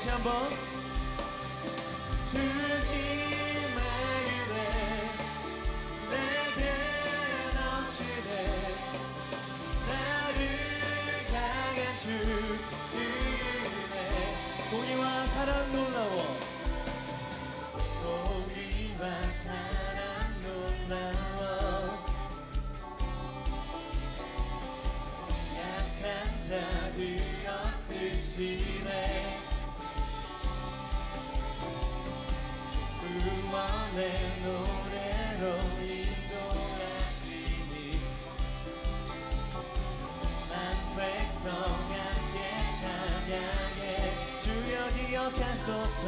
다시 한번. 주님의 은혜 내게 넘치네. 나를 향한 주 은혜. 공의와 사랑 놀라워. 공의와 사랑 놀라워. 약한 자 되어 쓰시네. 구원의 노래로 인도하시니 난 백성 함께 찬양해. 주여 기억하소서.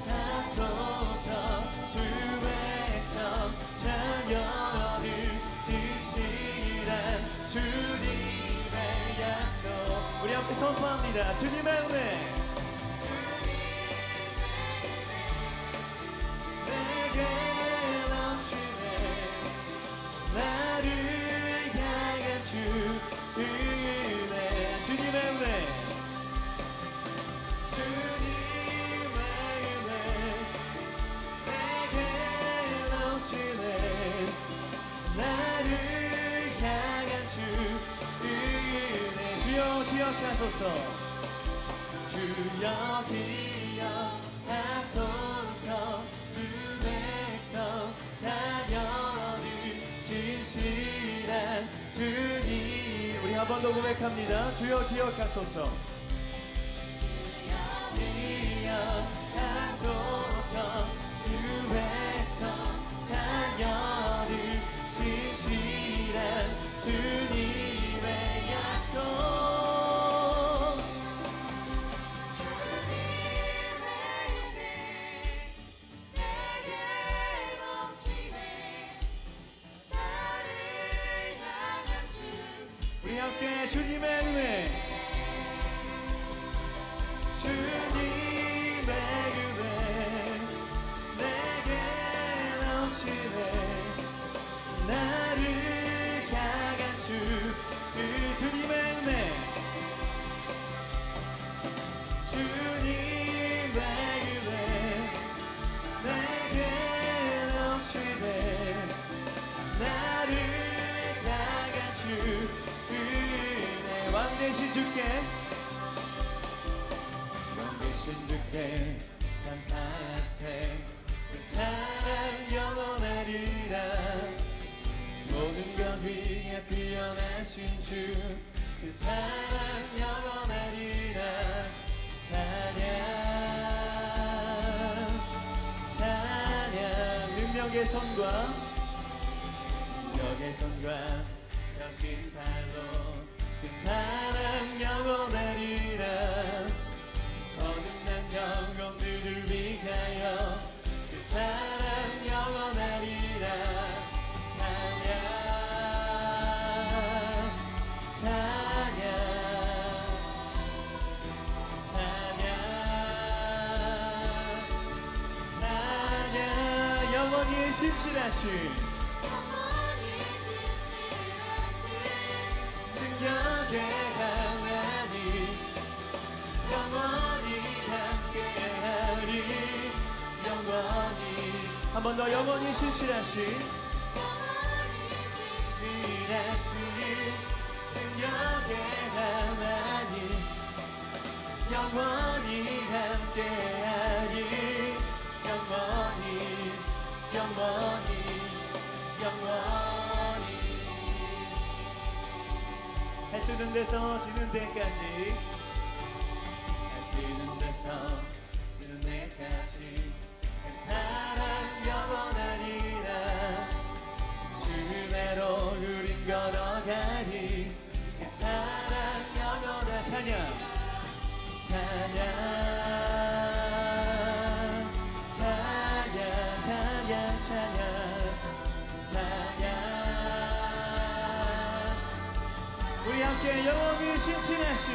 하소서. 주 백성 자녀를 지시란 주님의 약속. 우리 함께 선포합니다. 주님의 은혜 내게 넘치네. 나를 향한 주 은혜. 주님의 은혜 주님의 은혜 내게 넘치네. 나를 향한 주 은혜. 주여 기억하소서. 주여 기억하소서. 주 백성 자녀를 진실한 주님. 우리 한 번 더 고백합니다. 주여 기억하소서. 기억하소서. 주 백성 자녀를 진실한 주님의 약속. 우리 함께 주님의 은혜 주님의 은혜 내게 넘치네. 나를 향한 주 주님의 은혜 주님의 은혜 내게 넘치네. 나를 향한 주 은혜. 왕 대신 주께 감사하세. 그 사랑 영원하리라. 모든 것 위에 피어나신 주 그 사랑 영원하리라. 찬양 찬양. 능력의 손과 여신 발로 그 사랑 영원하리라. 거듭난 영혼들을 위하여 그 사랑 영원하리라. 찬양 찬양 찬양 찬양. 영원히 신실하신 능력의 하나님 영원히 함께하리. 영원히 한 번 더. 영원히 신실하신 능력의 하나님 영원히 함께하리. 영원히 영원히 영원히. 해 뜨는 데서 지는 데까지 지는 데까지 그 사랑 영원하리라. 주 은혜로 우린 걸어가니 그 사랑 영원한 찬양 찬양 찬양 찬양 찬양 찬양. 우리 함께 영원히 신실하신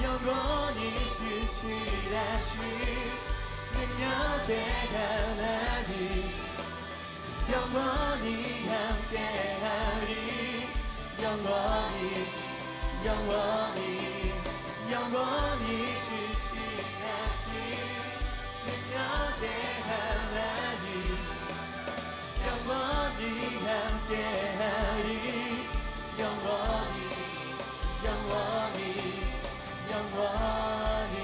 영원히 신실하신 능력의 하나님 영원히 함께하리. 영원히 영원히 영원히 신실하신 능력의 하나님 영원히 함께하리 영원히 영원히 영원히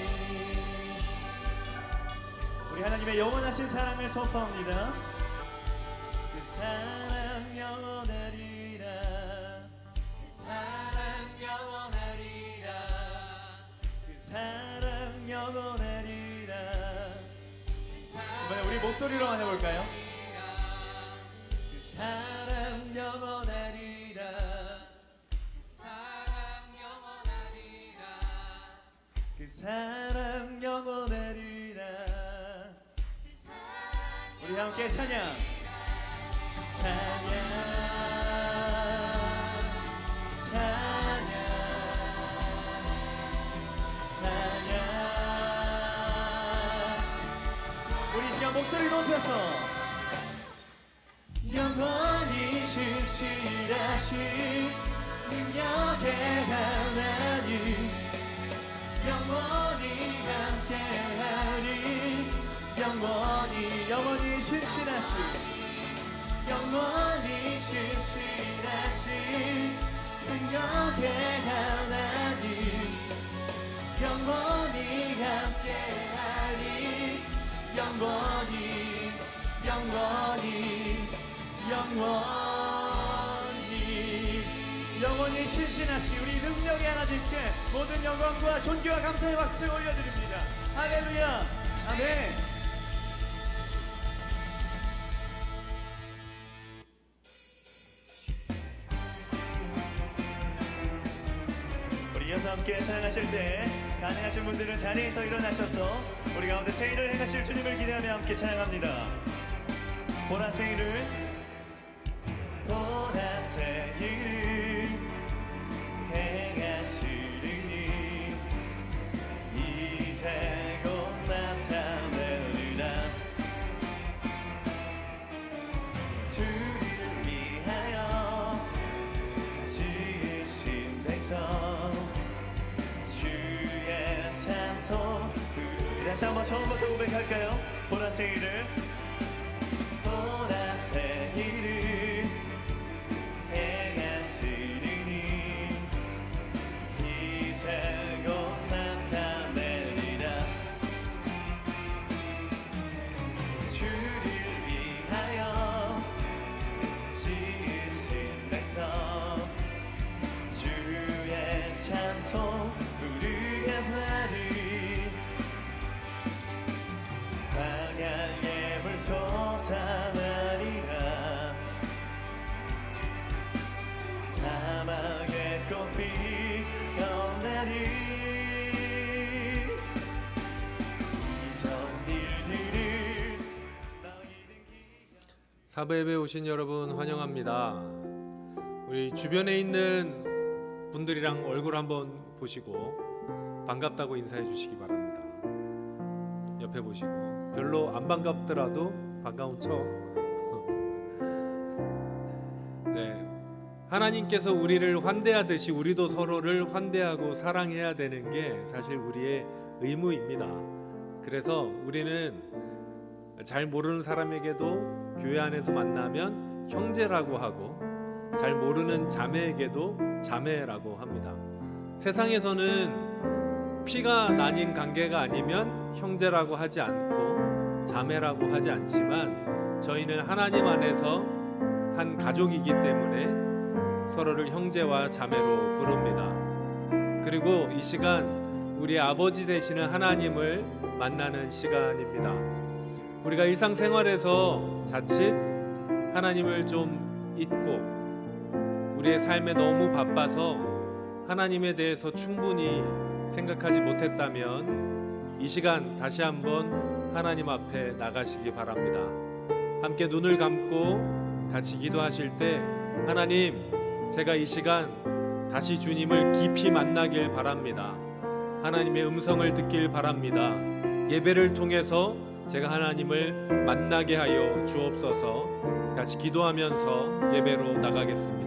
우리 하나님의 영원하신 사랑을 선포합니다. 그 사랑 영원하리라 그 사랑 영원하리라 그 사랑 영원하리라 이번에 우리 목소리로 한번 해볼까요? 그 사랑 영원하리라 그 사랑 영원하리라 우리 함께 찬양 찬양 찬양 찬양 우리 시간 목소리 높여서 영원히 신실하신 능력의 하나님 영원히 함께하리 영원히 신실하신 영원히 신실하신 능력의 하나님 영원히 함께하리 영원히 신실하신 우리 능력의 하나님께 모든 영광과 존귀와 감사의 박수 올려드립니다. 할렐루야 아멘. 우리 이어서 함께 찬양하실 때 가능하신 분들은 자리에서 일어나셔서 우리 가운데 새 일을 행하실 주님을 기대하며 함께 찬양합니다. 보라 새 일을 보라 새 일을 행하시리니 이제 곧 나타내리라 주를 위하여 지으신 백성 주의 찬송 다시 한번 처음부터 고백할까요? 보라 새 일을 보라 새 일을 솟아나리라 사막의 꽃이 피어나리 이전 일들을 사부 예배 오신 여러분 환영합니다. 우리 주변에 있는 분들이랑 얼굴 한번 보시고 반갑다고 인사해 주시기 바랍니다. 옆에 보시고 별로 안 반갑더라도 반가운 척. 네, 하나님께서 우리를 환대하듯이 우리도 서로를 환대하고 사랑해야 되는 게 사실 우리의 의무입니다. 그래서 우리는 잘 모르는 사람에게도 교회 안에서 만나면 형제라고 하고 잘 모르는 자매에게도 자매라고 합니다. 세상에서는 피가 나뉜 관계가 아니면 형제라고 하지 않고 자매라고 하지 않지만 저희는 하나님 안에서 한 가족이기 때문에 서로를 형제와 자매로 부릅니다. 그리고 이 시간 우리 아버지 되시는 하나님을 만나는 시간입니다. 우리가 일상생활에서 자칫 하나님을 좀 잊고 우리의 삶에 너무 바빠서 하나님에 대해서 충분히 생각하지 못했다면 이 시간 다시 한번 하나님 앞에 나가시기 바랍니다. 함께 눈을 감고 같이 기도하실 때 하나님, 제가 이 시간 다시 주님을 깊이 만나길 바랍니다. 하나님의 음성을 듣길 바랍니다. 예배를 통해서 제가 하나님을 만나게 하여 주옵소서. 같이 기도하면서 예배로 나가겠습니다.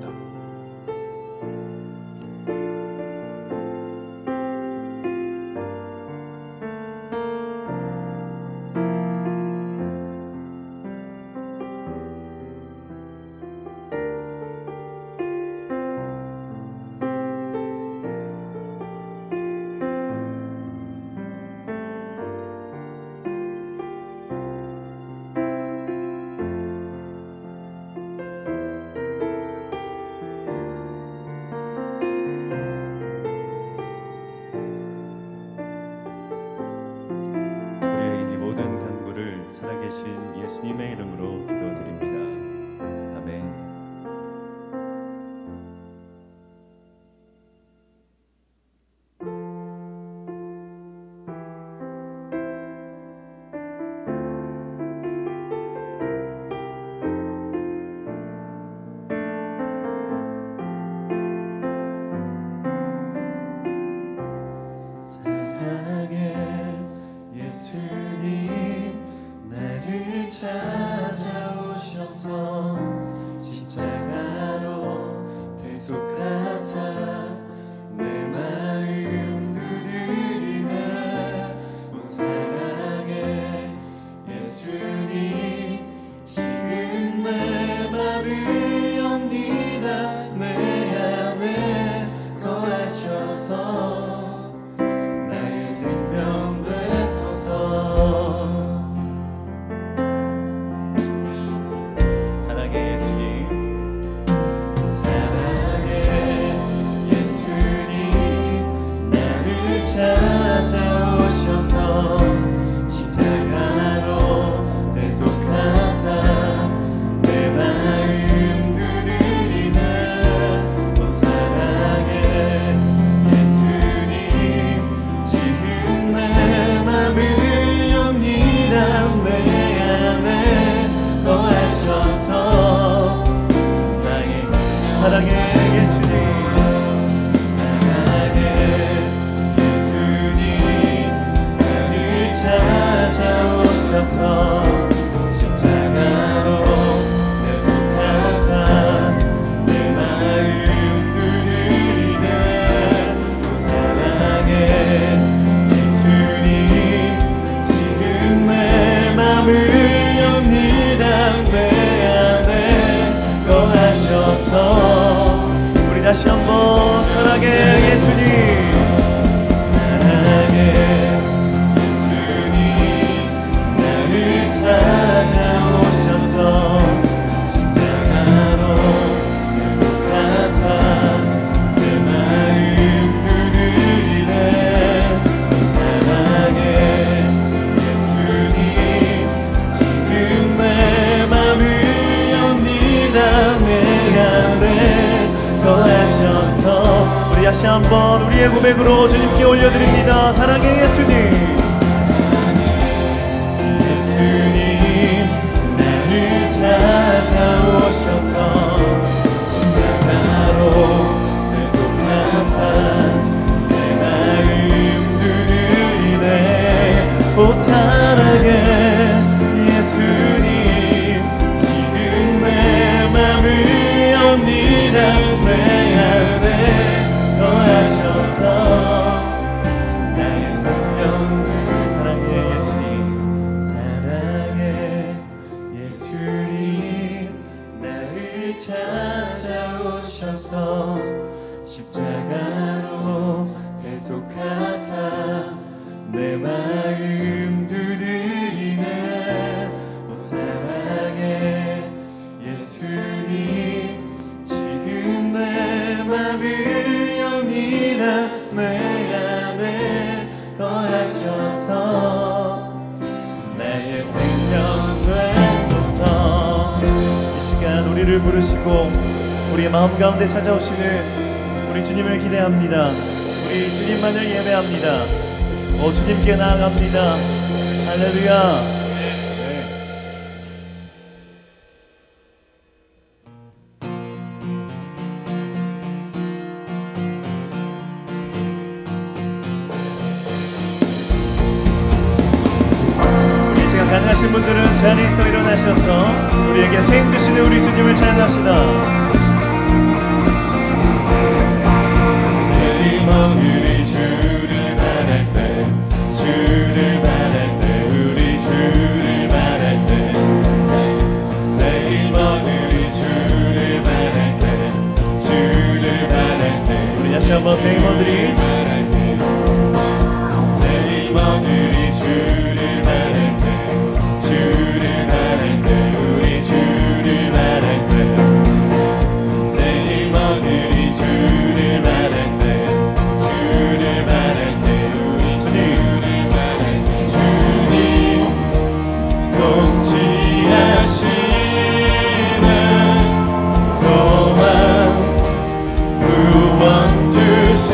사랑해 예수님 사랑해 예수님 나를 찾아오셔서 십자가로 내 속하사 내 마음 두드리네 사랑해 예수님 지금 내 맘을 엽니다 내 안에 거하셔서 우리 다시 한번 사랑해 예수님 사랑해 예수님 나를 찾아오셔서 십자가로 내 속하사 내 마음 두드리네 사랑해 예수님 지금 내 맘을 엽니다 내 안에 거하셔서 우리 다시 한번 우리의 고백으로 주님께 올려드립니다 사랑해 예수님 예수님 나를 찾아오셔서 십자가로 내 속하사 내 마음 두드리네 오 사랑해 예수님 지금 내 맘을 엽니다 내 안에 거하셔서 나의 생명을 사랑해 예수님 사랑해 예수님 나를 찾아오셔서 십자가로 대속하사 내 마음 두드리네 오 사랑해 예수님 지금 내 맘을 엽니다 내 안에 거하셔서 나의 생명 되소서 이 시간 우리를 부르시고 우리의 마음 가운데 찾아오시는 우리 주님을 기대합니다 우리 주님만을 예배합니다 오 주님께 나아갑니다 할렐루야 우리 이 시간 가능하신 분들은 자리에서 일어나셔서 우리에게 생 주시는 우리 주님을 찬양합시다 세리머들이 주를 바랄 때 주를 바랄 때 우리 주를 바랄 때 세리머들이 주를 바랄 때 주를 바랄 때 우리 다시 한번 세리머들이 바랄 때 세리머들이 주를 바랄 때 주를 바랄 때 우리 주를 바랄 때 세리머들이 주를 바랄 때 주를 바랄 때 우리 주를 바랄 때 주님 통치하시는 소망 구원 주신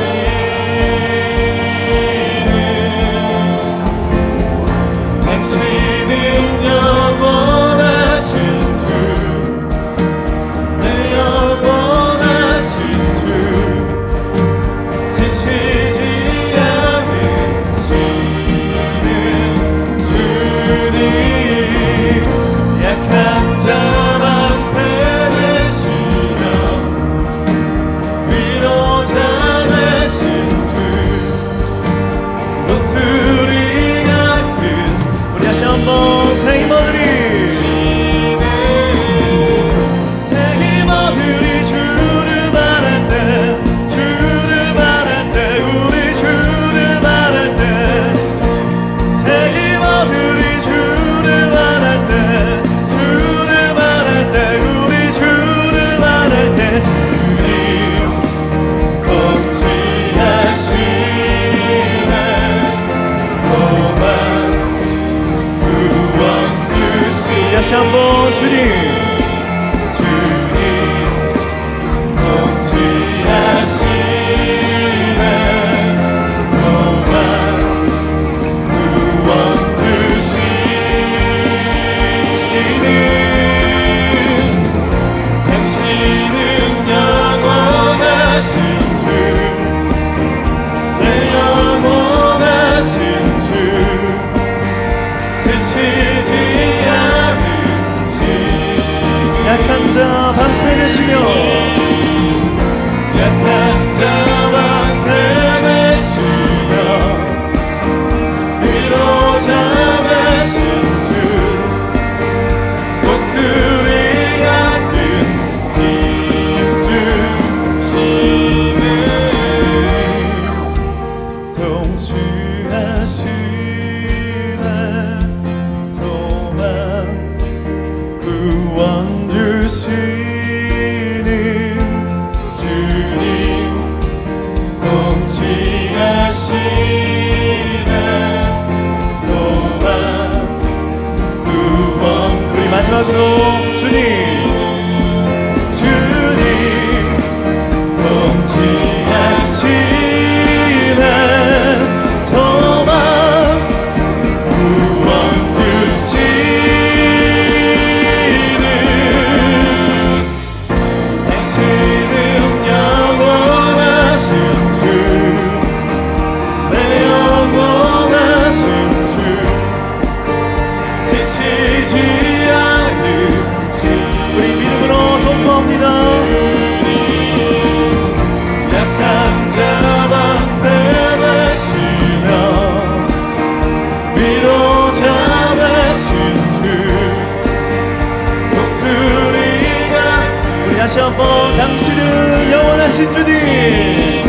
영원하신 주님,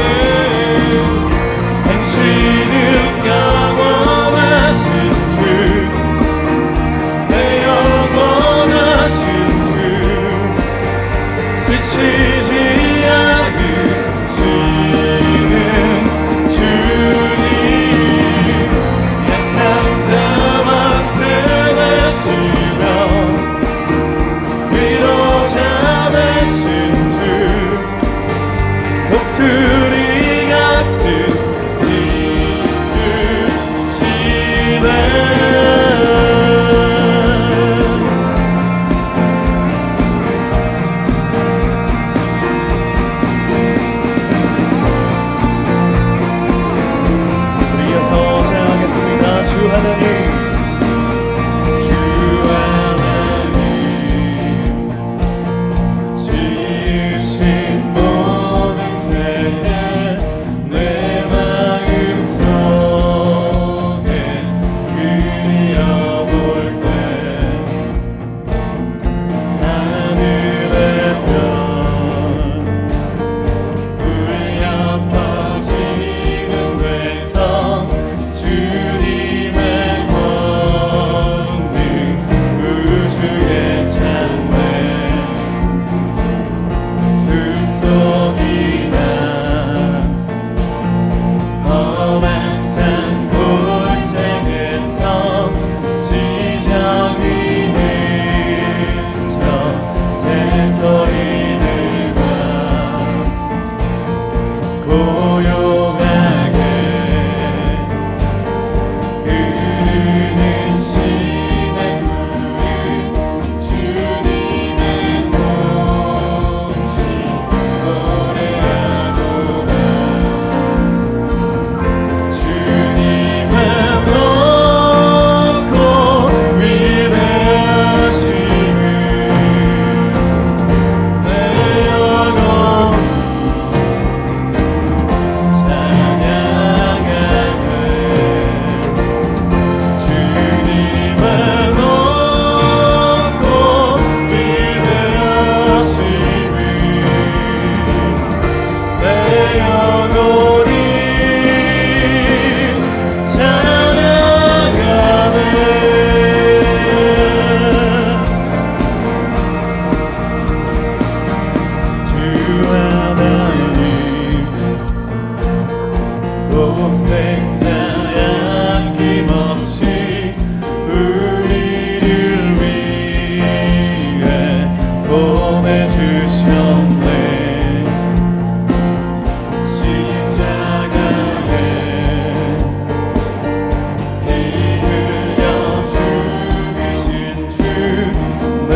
당신은 영원하신 주, 내 영원하신 주, 지치지 않으시는 주님, 약한 자만 빼내시며 위로자 되신 주, 독수리 같은 이주시네. 우리 이어서 찬양하겠습니다. 주 하나님, 주 하나님, 지으신 모든 세계 내 마음속에 그려볼 때 하늘의 별 울려 퍼지는 외성, 주님의 권능, 우주의 찬양, 숲속이나 험한 산 골짜기에서 지정이 늦춰 새소리들과 고요하게 흐르는 시냇물은 주님의 솜씨 노래하도다. 주님의 높고 위대하심을 내 영혼 찬양하네. 주님의 높고 위대하심을 내 영혼이 찬양하네. 주 하나님, 독생자 양김없이 우리를 위해 보내주셨네. 십자가에 피 흘려 죽으신 주, 내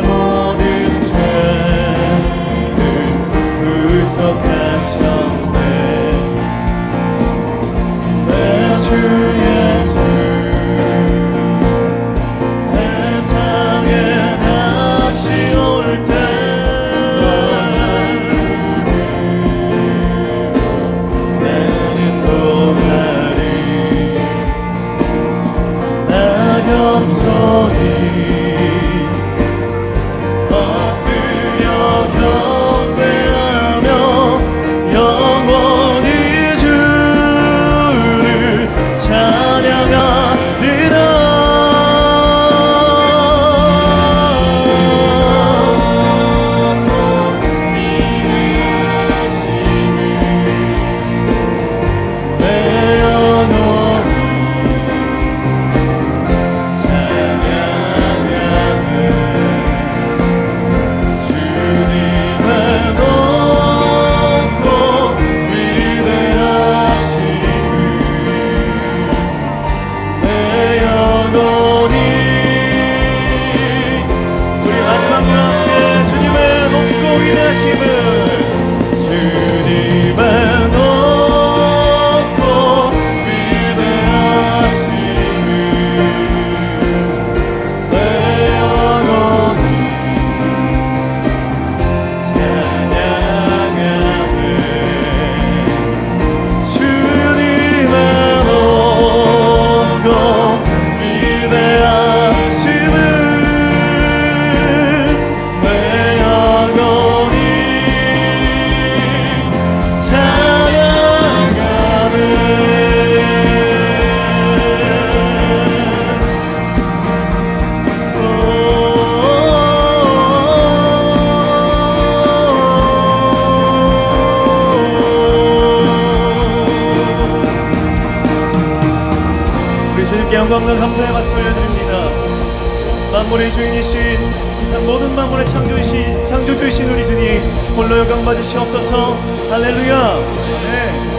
모든 죄를 구속하셨네. 내 영광과 감사의 박수 올려드립니다. 만물의 주인이신 세상 모든 만물의 창조주이신 우리 주님 홀로 영광 받으시옵소서. 할렐루야. 네.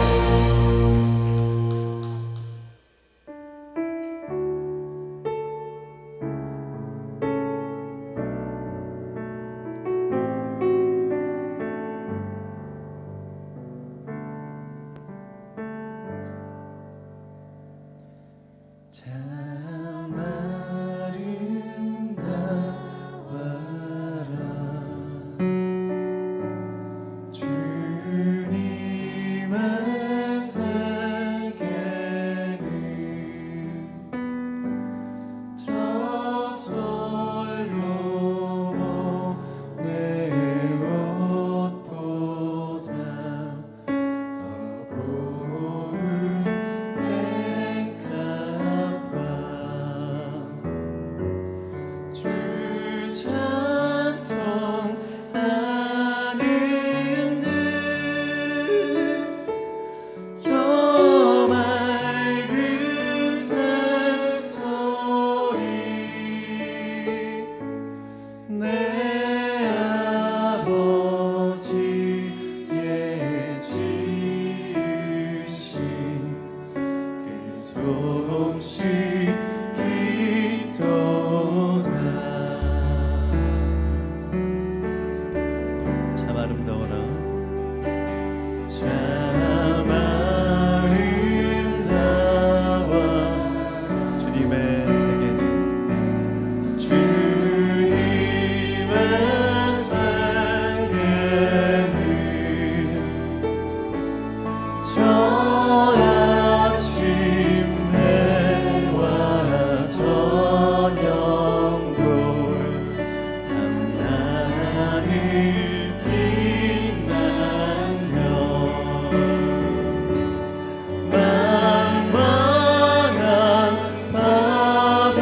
참 아름다워라 주님의 세계는 저 솔로몬 내 옷보다 더 고운 주 찬송하는 듯 저 맑은 산소리 내 아버지의 지으신 그 솜씨 참 아름다워라 참 아름다워 주님의 세계는 주님의 세계는 저 아침 해와 저녁돌 밤낮을 빛나며 만만한 바다와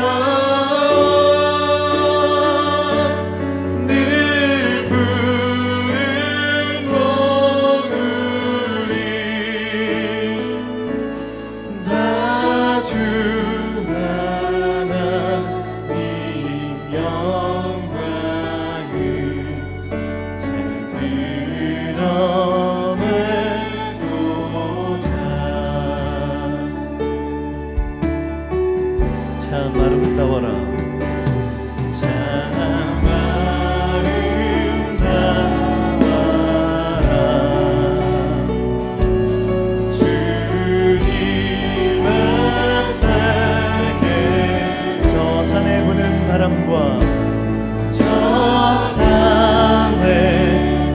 늘 푸른 노을이 다 주 하나님 영광을 잘 드러내도다 참 아름다워라 참 아름다워라 주님의 세계 저 산에 부는 바람과 저 산에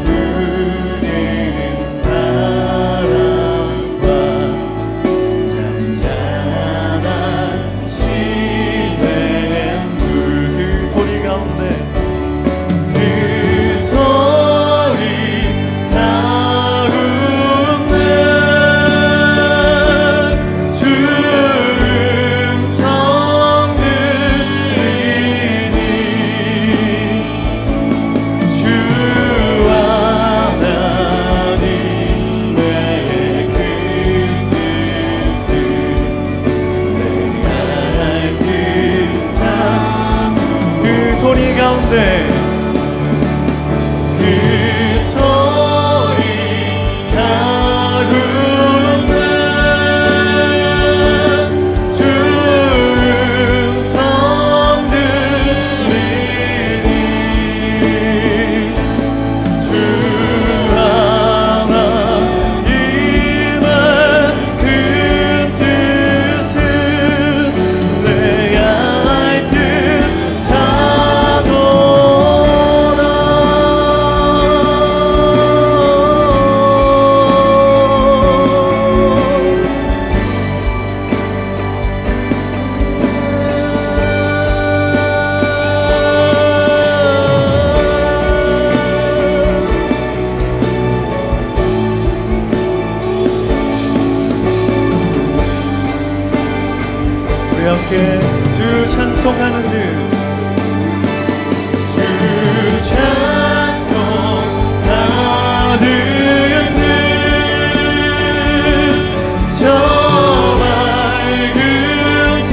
부는 바람과 잔잔한 시냇물 그 소리 가운데 그 소리 가운데 주 음성 들리니 주 하나님의 그 뜻을 내알 듯한 그 소리 가운데 그 소리 가운데 주 음성 들리니 주 하나님의 그 뜻을 내알 우리 함께 주 찬송하는 듯 주 찬송하는 듯 저 맑은 산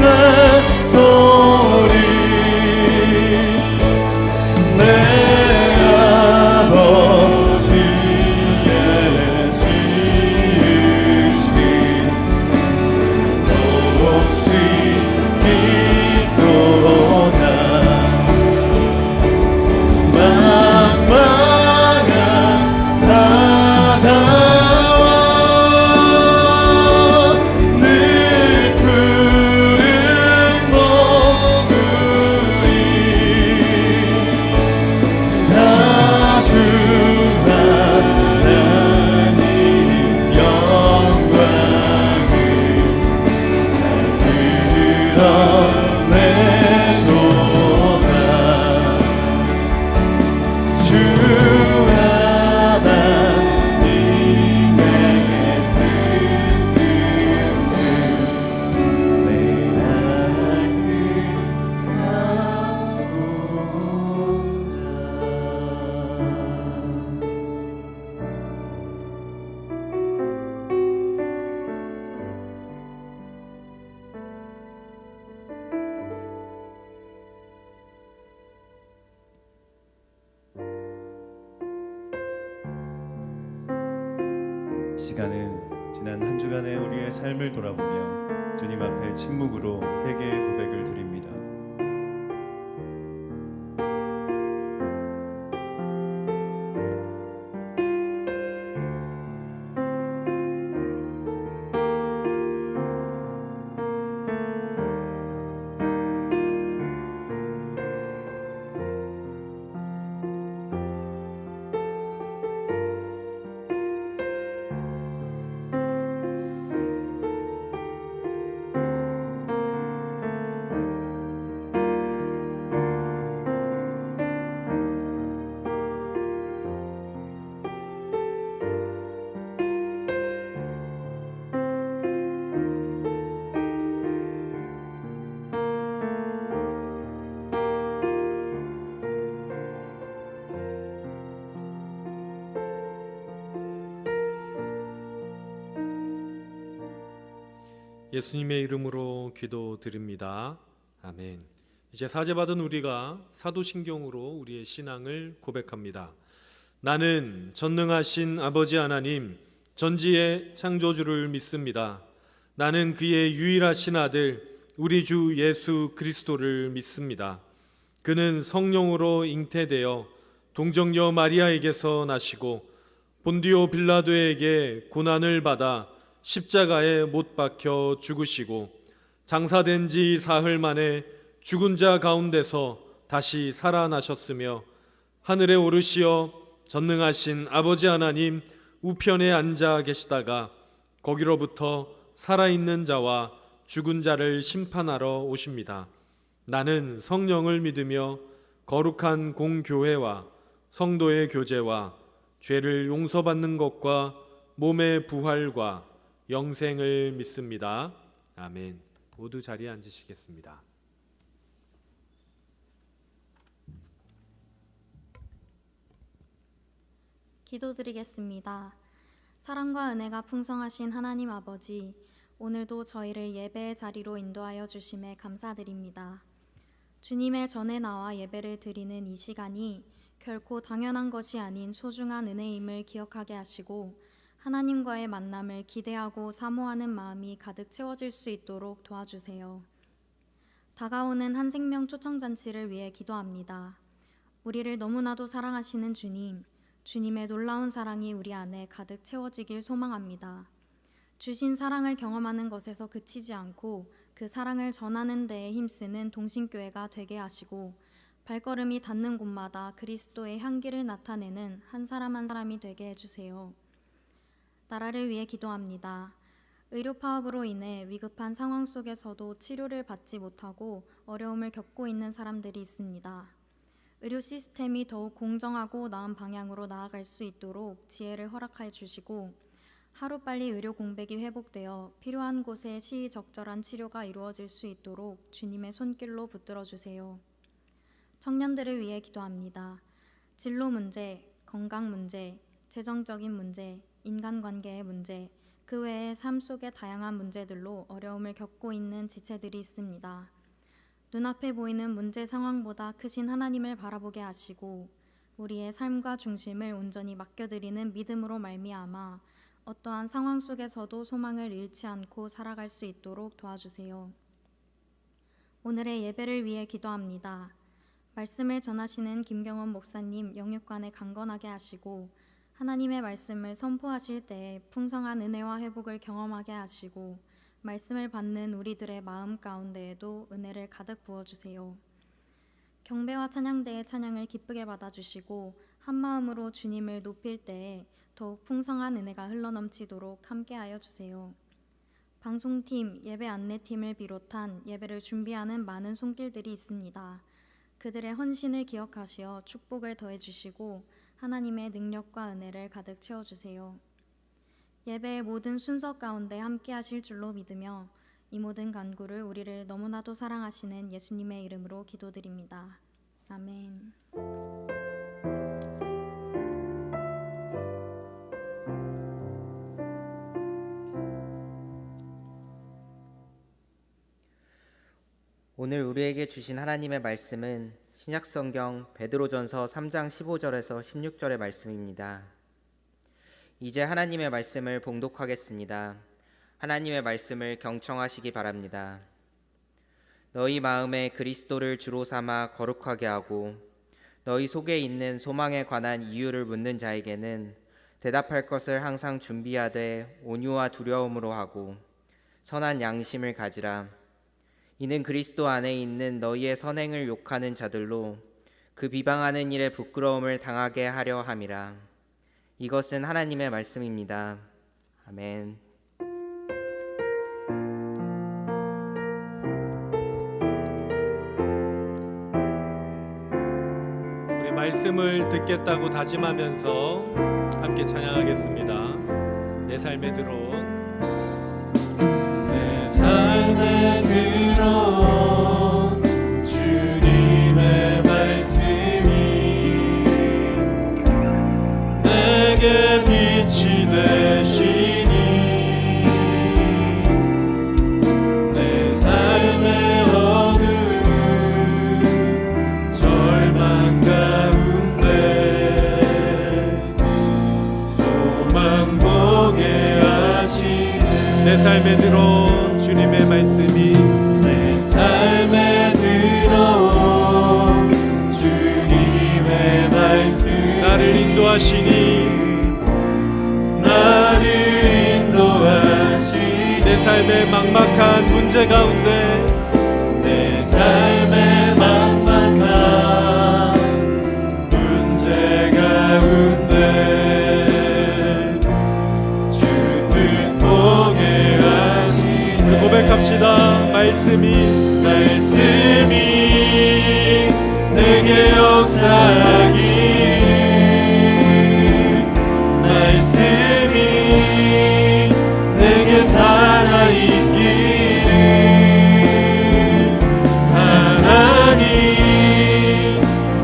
시간은 지난 한 주간의 우리의 삶을 돌아보며 주님 앞에 침묵으로 회개의 고백을 드립니다. 예수님의 이름으로 기도드립니다. 아멘. 이제 사제받은 우리가 사도신경으로 우리의 신앙을 고백합니다. 나는 전능하신 아버지 하나님, 전지의 창조주를 믿습니다. 나는 그의 유일하신 아들, 우리 주 예수 그리스도를 믿습니다. 그는 성령으로 잉태되어 동정녀 마리아에게서 나시고 본디오 빌라도에게 고난을 받아 십자가에 못 박혀 죽으시고 장사된 지 사흘 만에 죽은 자 가운데서 다시 살아나셨으며 하늘에 오르시어 전능하신 아버지 하나님 우편에 앉아 계시다가 거기로부터 살아있는 자와 죽은 자를 심판하러 오십니다. 나는 성령을 믿으며 거룩한 공교회와 성도의 교제와 죄를 용서받는 것과 몸의 부활과 영생을 믿습니다. 아멘. 모두 자리에 앉으시겠습니다. 기도드리겠습니다. 사랑과 은혜가 풍성하신 하나님 아버지, 오늘도 저희를 예배의 자리로 인도하여 주심에 감사드립니다. 주님의 전에 나와 예배를 드리는 이 시간이 결코 당연한 것이 아닌 소중한 은혜임을 기억하게 하시고 하나님과의 만남을 기대하고 사모하는 마음이 가득 채워질 수 있도록 도와주세요. 다가오는 한 생명 초청잔치를 위해 기도합니다. 우리를 너무나도 사랑하시는 주님, 주님의 놀라운 사랑이 우리 안에 가득 채워지길 소망합니다. 주신 사랑을 경험하는 것에서 그치지 않고 그 사랑을 전하는 데에 힘쓰는 동신교회가 되게 하시고 발걸음이 닿는 곳마다 그리스도의 향기를 나타내는 한 사람 한 사람이 되게 해주세요. 나라를 위해 기도합니다. 의료 파업으로 인해 위급한 상황 속에서도 치료를 받지 못하고 어려움을 겪고 있는 사람들이 있습니다. 의료 시스템이 더욱 공정하고 나은 방향으로 나아갈 수 있도록 지혜를 허락해 주시고 하루빨리 의료 공백이 회복되어 필요한 곳에 시의적절한 치료가 이루어질 수 있도록 주님의 손길로 붙들어 주세요. 청년들을 위해 기도합니다. 진로 문제, 건강 문제, 재정적인 문제, 인간관계의 문제, 그 외의 삶 속의 다양한 문제들로 어려움을 겪고 있는 지체들이 있습니다. 눈앞에 보이는 문제 상황보다 크신 하나님을 바라보게 하시고 우리의 삶과 중심을 온전히 맡겨드리는 믿음으로 말미암아 어떠한 상황 속에서도 소망을 잃지 않고 살아갈 수 있도록 도와주세요. 오늘의 예배를 위해 기도합니다. 말씀을 전하시는 김경원 목사님 영육간에 강건하게 하시고 하나님의 말씀을 선포하실 때에 풍성한 은혜와 회복을 경험하게 하시고 말씀을 받는 우리들의 마음 가운데에도 은혜를 가득 부어주세요. 경배와 찬양대의 찬양을 기쁘게 받아주시고 한 마음으로 주님을 높일 때에 더욱 풍성한 은혜가 흘러넘치도록 함께하여 주세요. 방송팀, 예배 안내팀을 비롯한 예배를 준비하는 많은 손길들이 있습니다. 그들의 헌신을 기억하시어 축복을 더해주시고 하나님의 능력과 은혜를 가득 채워주세요. 예배의 모든 순서 가운데 함께 하실 줄로 믿으며 이 모든 간구를 우리를 너무나도 사랑하시는 예수님의 이름으로 기도드립니다. 아멘. 오늘 우리에게 주신 하나님의 말씀은 신약성경 베드로전서 3장 15절에서 16절의 말씀입니다. 이제 하나님의 말씀을 봉독하겠습니다. 하나님의 말씀을 경청하시기 바랍니다. 너희 마음에 그리스도를 주로 삼아 거룩하게 하고 너희 속에 있는 소망에 관한 이유를 묻는 자에게는 대답할 것을 항상 준비하되 온유와 두려움으로 하고 선한 양심을 가지라. 이는 그리스도 안에 있는 너희의 선행을 욕하는 자들로 그 비방하는 일에 부끄러움을 당하게 하려 함이라. 이것은 하나님의 말씀입니다. 아멘. 우리 말씀을 듣겠다고 다짐하면서 함께 찬양하겠습니다. 내 삶에 들어온 내 삶에 들어온 주님의 말씀이 내게 빛이 되시니 내 삶의 어두운 절망 가운데 소망 보게 하시네. 내 삶에 들어온 주님의 말씀이 내 삶에 들어온 주님의 말씀 나를 인도하시니 내 삶의 막막한 문제 가운데 내 삶의 막막한 문제 가운데 주 뜻 보게 하시네. 고백합시다. 말씀이 내게 역사하기 말씀이 내게 살아있기를 하나님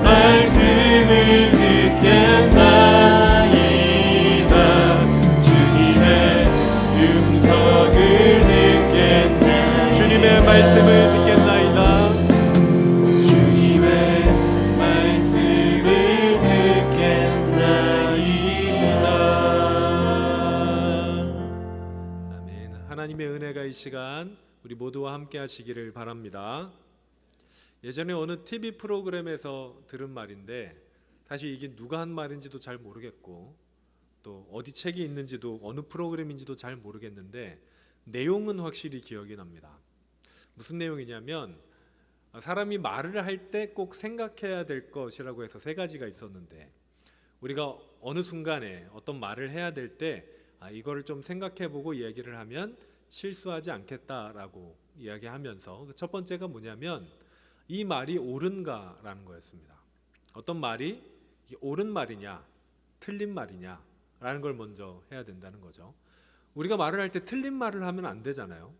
말씀을 듣겠나이다. 주님의 음성을 듣겠나이다. 주님의 말씀을 듣겠나이다. 주님의 말씀을 듣겠나이다. 아멘. 하나님의 은혜가 이 시간 우리 모두와 함께 하시기를 바랍니다. 예전에 어느 TV 프로그램에서 들은 말인데 사실 이게 누가 한 말인지도 잘 모르겠고 또 어디 책이 있는지도 어느 프로그램인지도 잘 모르겠는데 내용은 확실히 기억이 납니다. 무슨 내용이냐면 사람이 말을 할 때 꼭 생각해야 될 것이라고 해서 세 가지가 있었는데 우리가 어느 순간에 어떤 말을 해야 될 때 이거를 좀 생각해보고 이야기를 하면 실수하지 않겠다라고 이야기하면서 첫 번째가 뭐냐면 이 말이 옳은가라는 거였습니다. 어떤 말이 옳은 말이냐 틀린 말이냐 라는 걸 먼저 해야 된다는 거죠. 우리가 말을 할 때 틀린 말을 하면 안 되잖아요.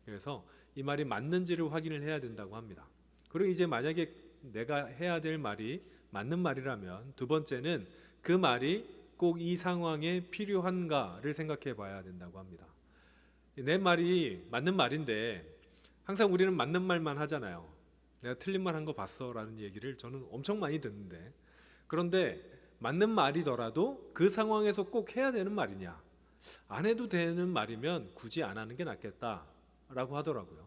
그래서 이 말이 맞는지를 확인을 해야 된다고 합니다. 그리고 이제 만약에 내가 해야 될 말이 맞는 말이라면 두 번째는 그 말이 꼭 이 상황에 필요한가를 생각해 봐야 된다고 합니다. 내 말이 맞는 말인데 항상 우리는 맞는 말만 하잖아요. 내가 틀린 말 한 거 봤어 라는 얘기를 저는 엄청 많이 듣는데 그런데 맞는 말이더라도 그 상황에서 꼭 해야 되는 말이냐 안 해도 되는 말이면 굳이 안 하는 게 낫겠다라고 하더라고요.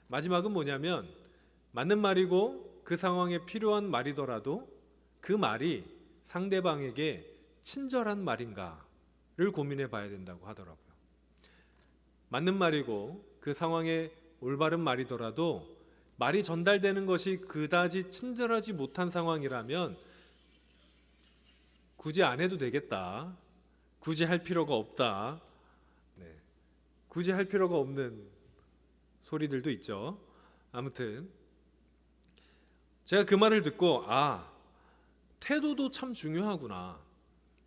마지막은 뭐냐면 맞는 말이고 그 상황에 필요한 말이더라도 그 말이 상대방에게 친절한 말인가를 고민해 봐야 된다고 하더라고요. 맞는 말이고 그 상황에 올바른 말이더라도 말이 전달되는 것이 그다지 친절하지 못한 상황이라면 굳이 안 해도 되겠다. 굳이 할 필요가 없다. 굳이 할 필요가 없는 소리들도 있죠. 아무튼 제가 그 말을 듣고 태도도 참 중요하구나.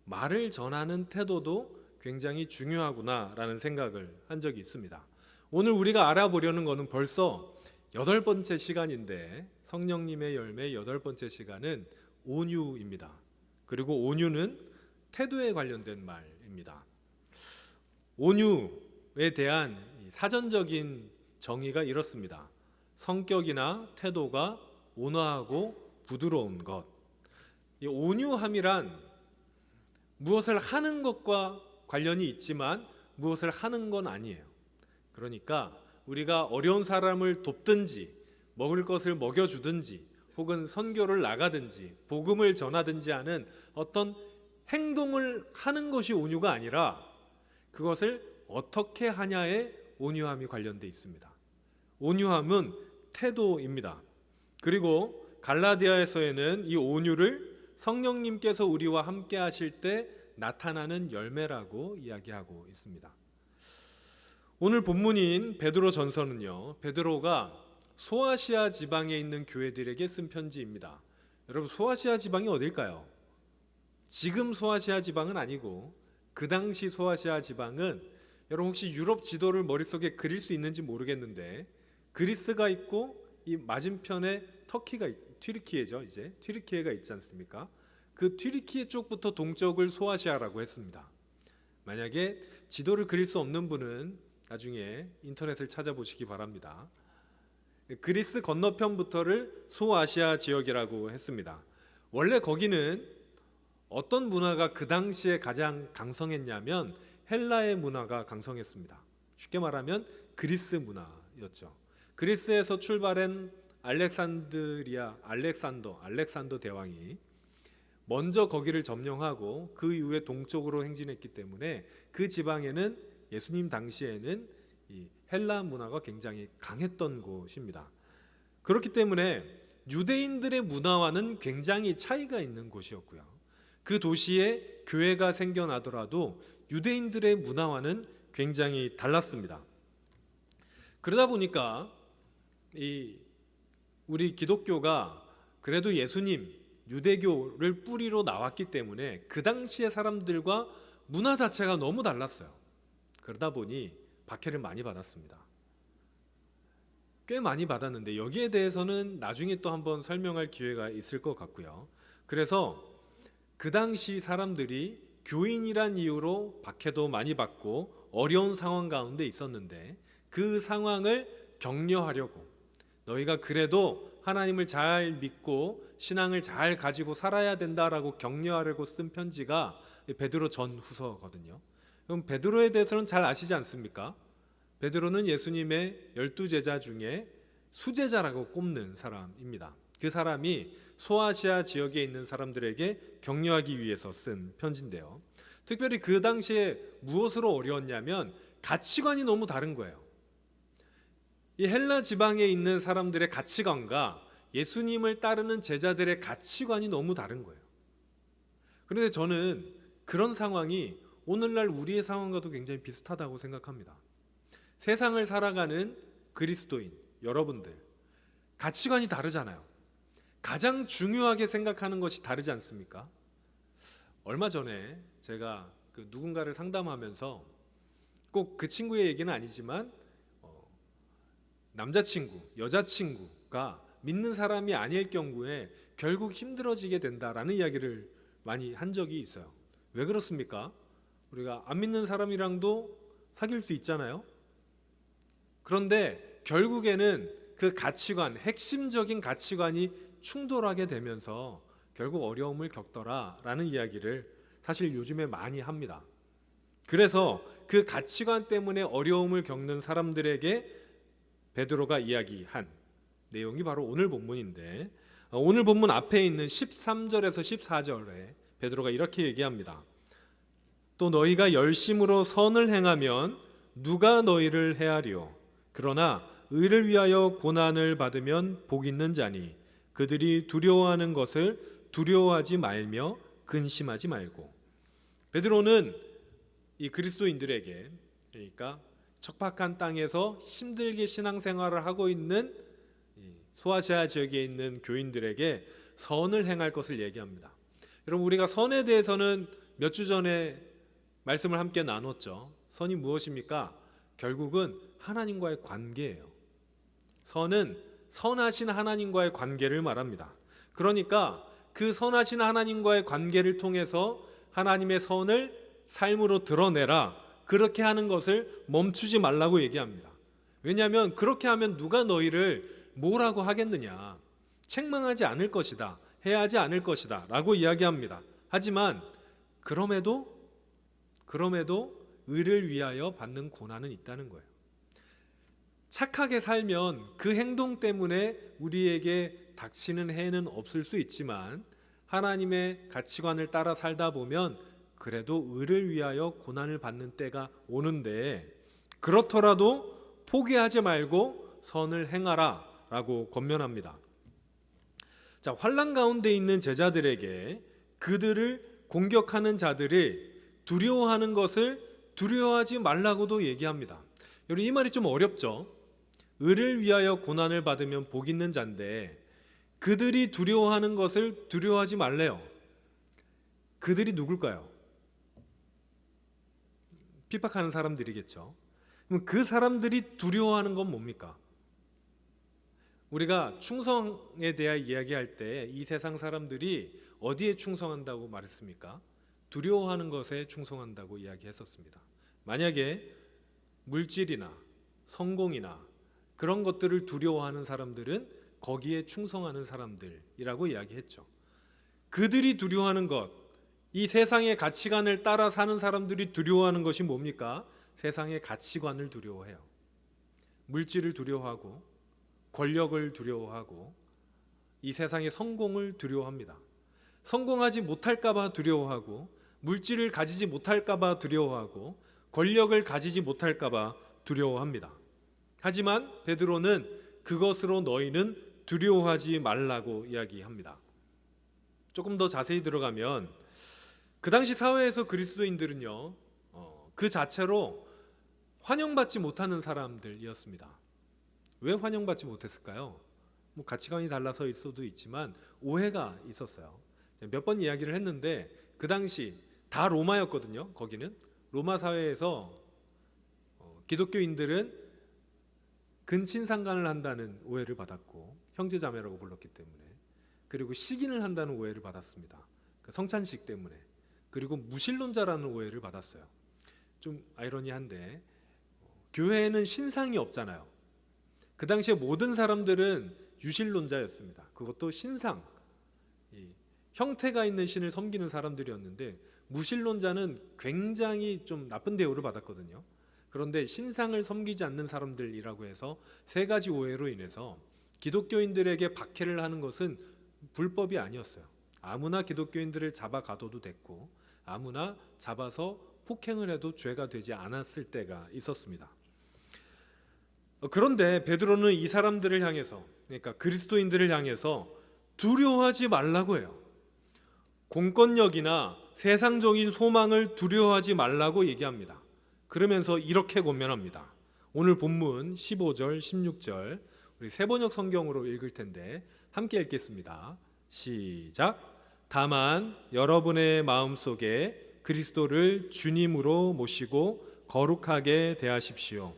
말을 전하는 태도도 굉장히 중요하구나라는 생각을 한 적이 있습니다. 오늘 우리가 알아보려는 것은 벌써 8번째 시간인데 성령님의 열매 8번째 시간은 온유입니다. 그리고 온유는 태도에 관련된 말입니다. 온유에 대한 사전적인 정의가 이렇습니다. 성격이나 태도가 온화하고 부드러운 것. 이 온유함이란 무엇을 하는 것과 관련이 있지만 무엇을 하는 건 아니에요. 그러니까 우리가 어려운 사람을 돕든지 먹을 것을 먹여주든지 혹은 선교를 나가든지 복음을 전하든지 하는 어떤 행동을 하는 것이 온유가 아니라 그것을 어떻게 하냐에 온유함이 관련되어 있습니다. 온유함은 태도입니다. 그리고 갈라디아에서는 이 온유를 성령님께서 우리와 함께 하실 때 나타나는 열매라고 이야기하고 있습니다. 오늘 본문인 베드로 전서는요, 베드로가 소아시아 지방에 있는 교회들에게 쓴 편지입니다. 여러분, 소아시아 지방이 어딜까요? 지금 소아시아 지방은 아니고 그 당시 소아시아 지방은, 여러분 혹시 유럽 지도를 머릿속에 그릴 수 있는지 모르겠는데 그리스가 있고 이 맞은편에 튀르키예죠. 이제 튀르키예가 있지 않습니까? 그 튀르키예 쪽부터 동쪽을 소아시아라고 했습니다. 만약에 지도를 그릴 수 없는 분은 나중에 인터넷을 찾아보시기 바랍니다. 그리스 건너편부터를 소아시아 지역이라고 했습니다. 원래 거기는 어떤 문화가 그 당시에 가장 강성했냐면 헬라의 문화가 강성했습니다. 쉽게 말하면 그리스 문화였죠. 그리스에서 출발한 알렉산더 대왕이 먼저 거기를 점령하고 그 이후에 동쪽으로 행진했기 때문에 그 지방에는 예수님 당시에는 이 헬라 문화가 굉장히 강했던 곳입니다. 그렇기 때문에 유대인들의 문화와는 굉장히 차이가 있는 곳이었고요. 그 도시에 교회가 생겨나더라도 유대인들의 문화와는 굉장히 달랐습니다. 그러다 보니까 우리 기독교가 그래도 예수님, 유대교를 뿌리로 나왔기 때문에 그 당시의 사람들과 문화 자체가 너무 달랐어요. 그러다 보니 박해를 많이 받았습니다. 꽤 많이 받았는데 여기에 대해서는 나중에 또 한번 설명할 기회가 있을 것 같고요. 그래서 그 당시 사람들이 교인이란 이유로 박해도 많이 받고 어려운 상황 가운데 있었는데 그 상황을 격려하려고, 너희가 그래도 하나님을 잘 믿고 신앙을 잘 가지고 살아야 된다라고 격려하려고 쓴 편지가 베드로 전후서거든요. 그럼 베드로에 대해서는 잘 아시지 않습니까? 베드로는 예수님의 12제자 중에 수제자라고 꼽는 사람입니다. 그 사람이 소아시아 지역에 있는 사람들에게 격려하기 위해서 쓴 편지인데요. 특별히 그 당시에 무엇으로 어려웠냐면 가치관이 너무 다른 거예요. 이 헬라 지방에 있는 사람들의 가치관과 예수님을 따르는 제자들의 가치관이 너무 다른 거예요. 그런데 저는 그런 상황이 오늘날 우리의 상황과도 굉장히 비슷하다고 생각합니다. 세상을 살아가는 그리스도인 여러분들, 가치관이 다르잖아요. 가장 중요하게 생각하는 것이 다르지 않습니까? 얼마 전에 제가 누군가를 상담하면서 꼭 그 친구의 얘기는 아니지만 남자친구, 여자친구가 믿는 사람이 아닐 경우에 결국 힘들어지게 된다라는 이야기를 많이 한 적이 있어요. 왜 그렇습니까? 우리가 안 믿는 사람이랑도 사귈 수 있잖아요. 그런데 결국에는 그 가치관, 핵심적인 가치관이 충돌하게 되면서 결국 어려움을 겪더라라는 이야기를 사실 요즘에 많이 합니다. 그래서 그 가치관 때문에 어려움을 겪는 사람들에게 베드로가 이야기한 내용이 바로 오늘 본문인데, 오늘 본문 앞에 있는 13절에서 14절에 베드로가 이렇게 얘기합니다. 또 너희가 열심으로 선을 행하면 누가 너희를 해하리요? 그러나 의를 위하여 고난을 받으면 복 있는 자니 그들이 두려워하는 것을 두려워하지 말며 근심하지 말고. 베드로는 이 그리스도인들에게, 그러니까 척박한 땅에서 힘들게 신앙생활을 하고 있는 소아시아 지역에 있는 교인들에게 선을 행할 것을 얘기합니다. 여러분, 우리가 선에 대해서는 몇 주 전에 말씀을 함께 나눴죠. 선이 무엇입니까? 결국은 하나님과의 관계예요. 선은 선하신 하나님과의 관계를 말합니다. 그러니까 그 선하신 하나님과의 관계를 통해서 하나님의 선을 삶으로 드러내라, 그렇게 하는 것을 멈추지 말라고 얘기합니다. 왜냐하면 그렇게 하면 누가 너희를 뭐라고 하겠느냐, 책망하지 않을 것이다, 해하지 않을 것이다 라고 이야기합니다. 하지만 그럼에도 의를 위하여 받는 고난은 있다는 거예요. 착하게 살면 그 행동 때문에 우리에게 닥치는 해는 없을 수 있지만 하나님의 가치관을 따라 살다 보면 그래도 의를 위하여 고난을 받는 때가 오는데, 그렇더라도 포기하지 말고 선을 행하라 라고 권면합니다. 자, 환난 가운데 있는 제자들에게 그들을 공격하는 자들이 두려워하는 것을 두려워하지 말라고도 얘기합니다. 여러분, 이 말이 좀 어렵죠? 의를 위하여 고난을 받으면 복 있는 자인데 그들이 두려워하는 것을 두려워하지 말래요. 그들이 누굴까요? 핍박하는 사람들이겠죠. 그럼 그 사람들이 두려워하는 건 뭡니까? 우리가 충성에 대해 이야기할 때 이 세상 사람들이 어디에 충성한다고 말했습니까? 두려워하는 것에 충성한다고 이야기했었습니다. 만약에 물질이나 성공이나 그런 것들을 두려워하는 사람들은 거기에 충성하는 사람들이라고 이야기했죠. 그들이 두려워하는 것, 이 세상의 가치관을 따라 사는 사람들이 두려워하는 것이 뭡니까? 세상의 가치관을 두려워해요. 물질을 두려워하고 권력을 두려워하고 이 세상의 성공을 두려워합니다. 성공하지 못할까 봐 두려워하고 물질을 가지지 못할까 봐 두려워하고 권력을 가지지 못할까 봐 두려워합니다. 하지만 베드로는 그것으로 너희는 두려워하지 말라고 이야기합니다. 조금 더 자세히 들어가면 그 당시 사회에서 그리스도인들은요, 그 자체로 환영받지 못하는 사람들이었습니다. 왜 환영받지 못했을까요? 뭐 가치관이 달라서일 수도 있지만 오해가 있었어요. 몇 번 이야기를 했는데 그 당시 다 로마였거든요. 거기는 로마 사회에서 기독교인들은 근친상간을 한다는 오해를 받았고 형제자매라고 불렀기 때문에, 그리고 식인을 한다는 오해를 받았습니다. 그 성찬식 때문에. 그리고 무신론자라는 오해를 받았어요. 좀 아이러니한데 교회에는 신상이 없잖아요. 그 당시에 모든 사람들은 유신론자였습니다. 그것도 신상, 형태가 있는 신을 섬기는 사람들이었는데 무신론자는 굉장히 좀 나쁜 대우를 받았거든요. 그런데 신상을 섬기지 않는 사람들이라고 해서 세 가지 오해로 인해서 기독교인들에게 박해를 하는 것은 불법이 아니었어요. 아무나 기독교인들을 잡아 가둬도 됐고 아무나 잡아서 폭행을 해도 죄가 되지 않았을 때가 있었습니다. 그런데 베드로는 이 사람들을 향해서, 그러니까 그리스도인들을 향해서 두려워하지 말라고 해요. 공권력이나 세상적인 소망을 두려워하지 말라고 얘기합니다. 그러면서 이렇게 권면합니다. 오늘 본문 15절, 16절 우리 세번역 성경으로 읽을 텐데 함께 읽겠습니다. 시작. 다만 여러분의 마음속에 그리스도를 주님으로 모시고 거룩하게 대하십시오.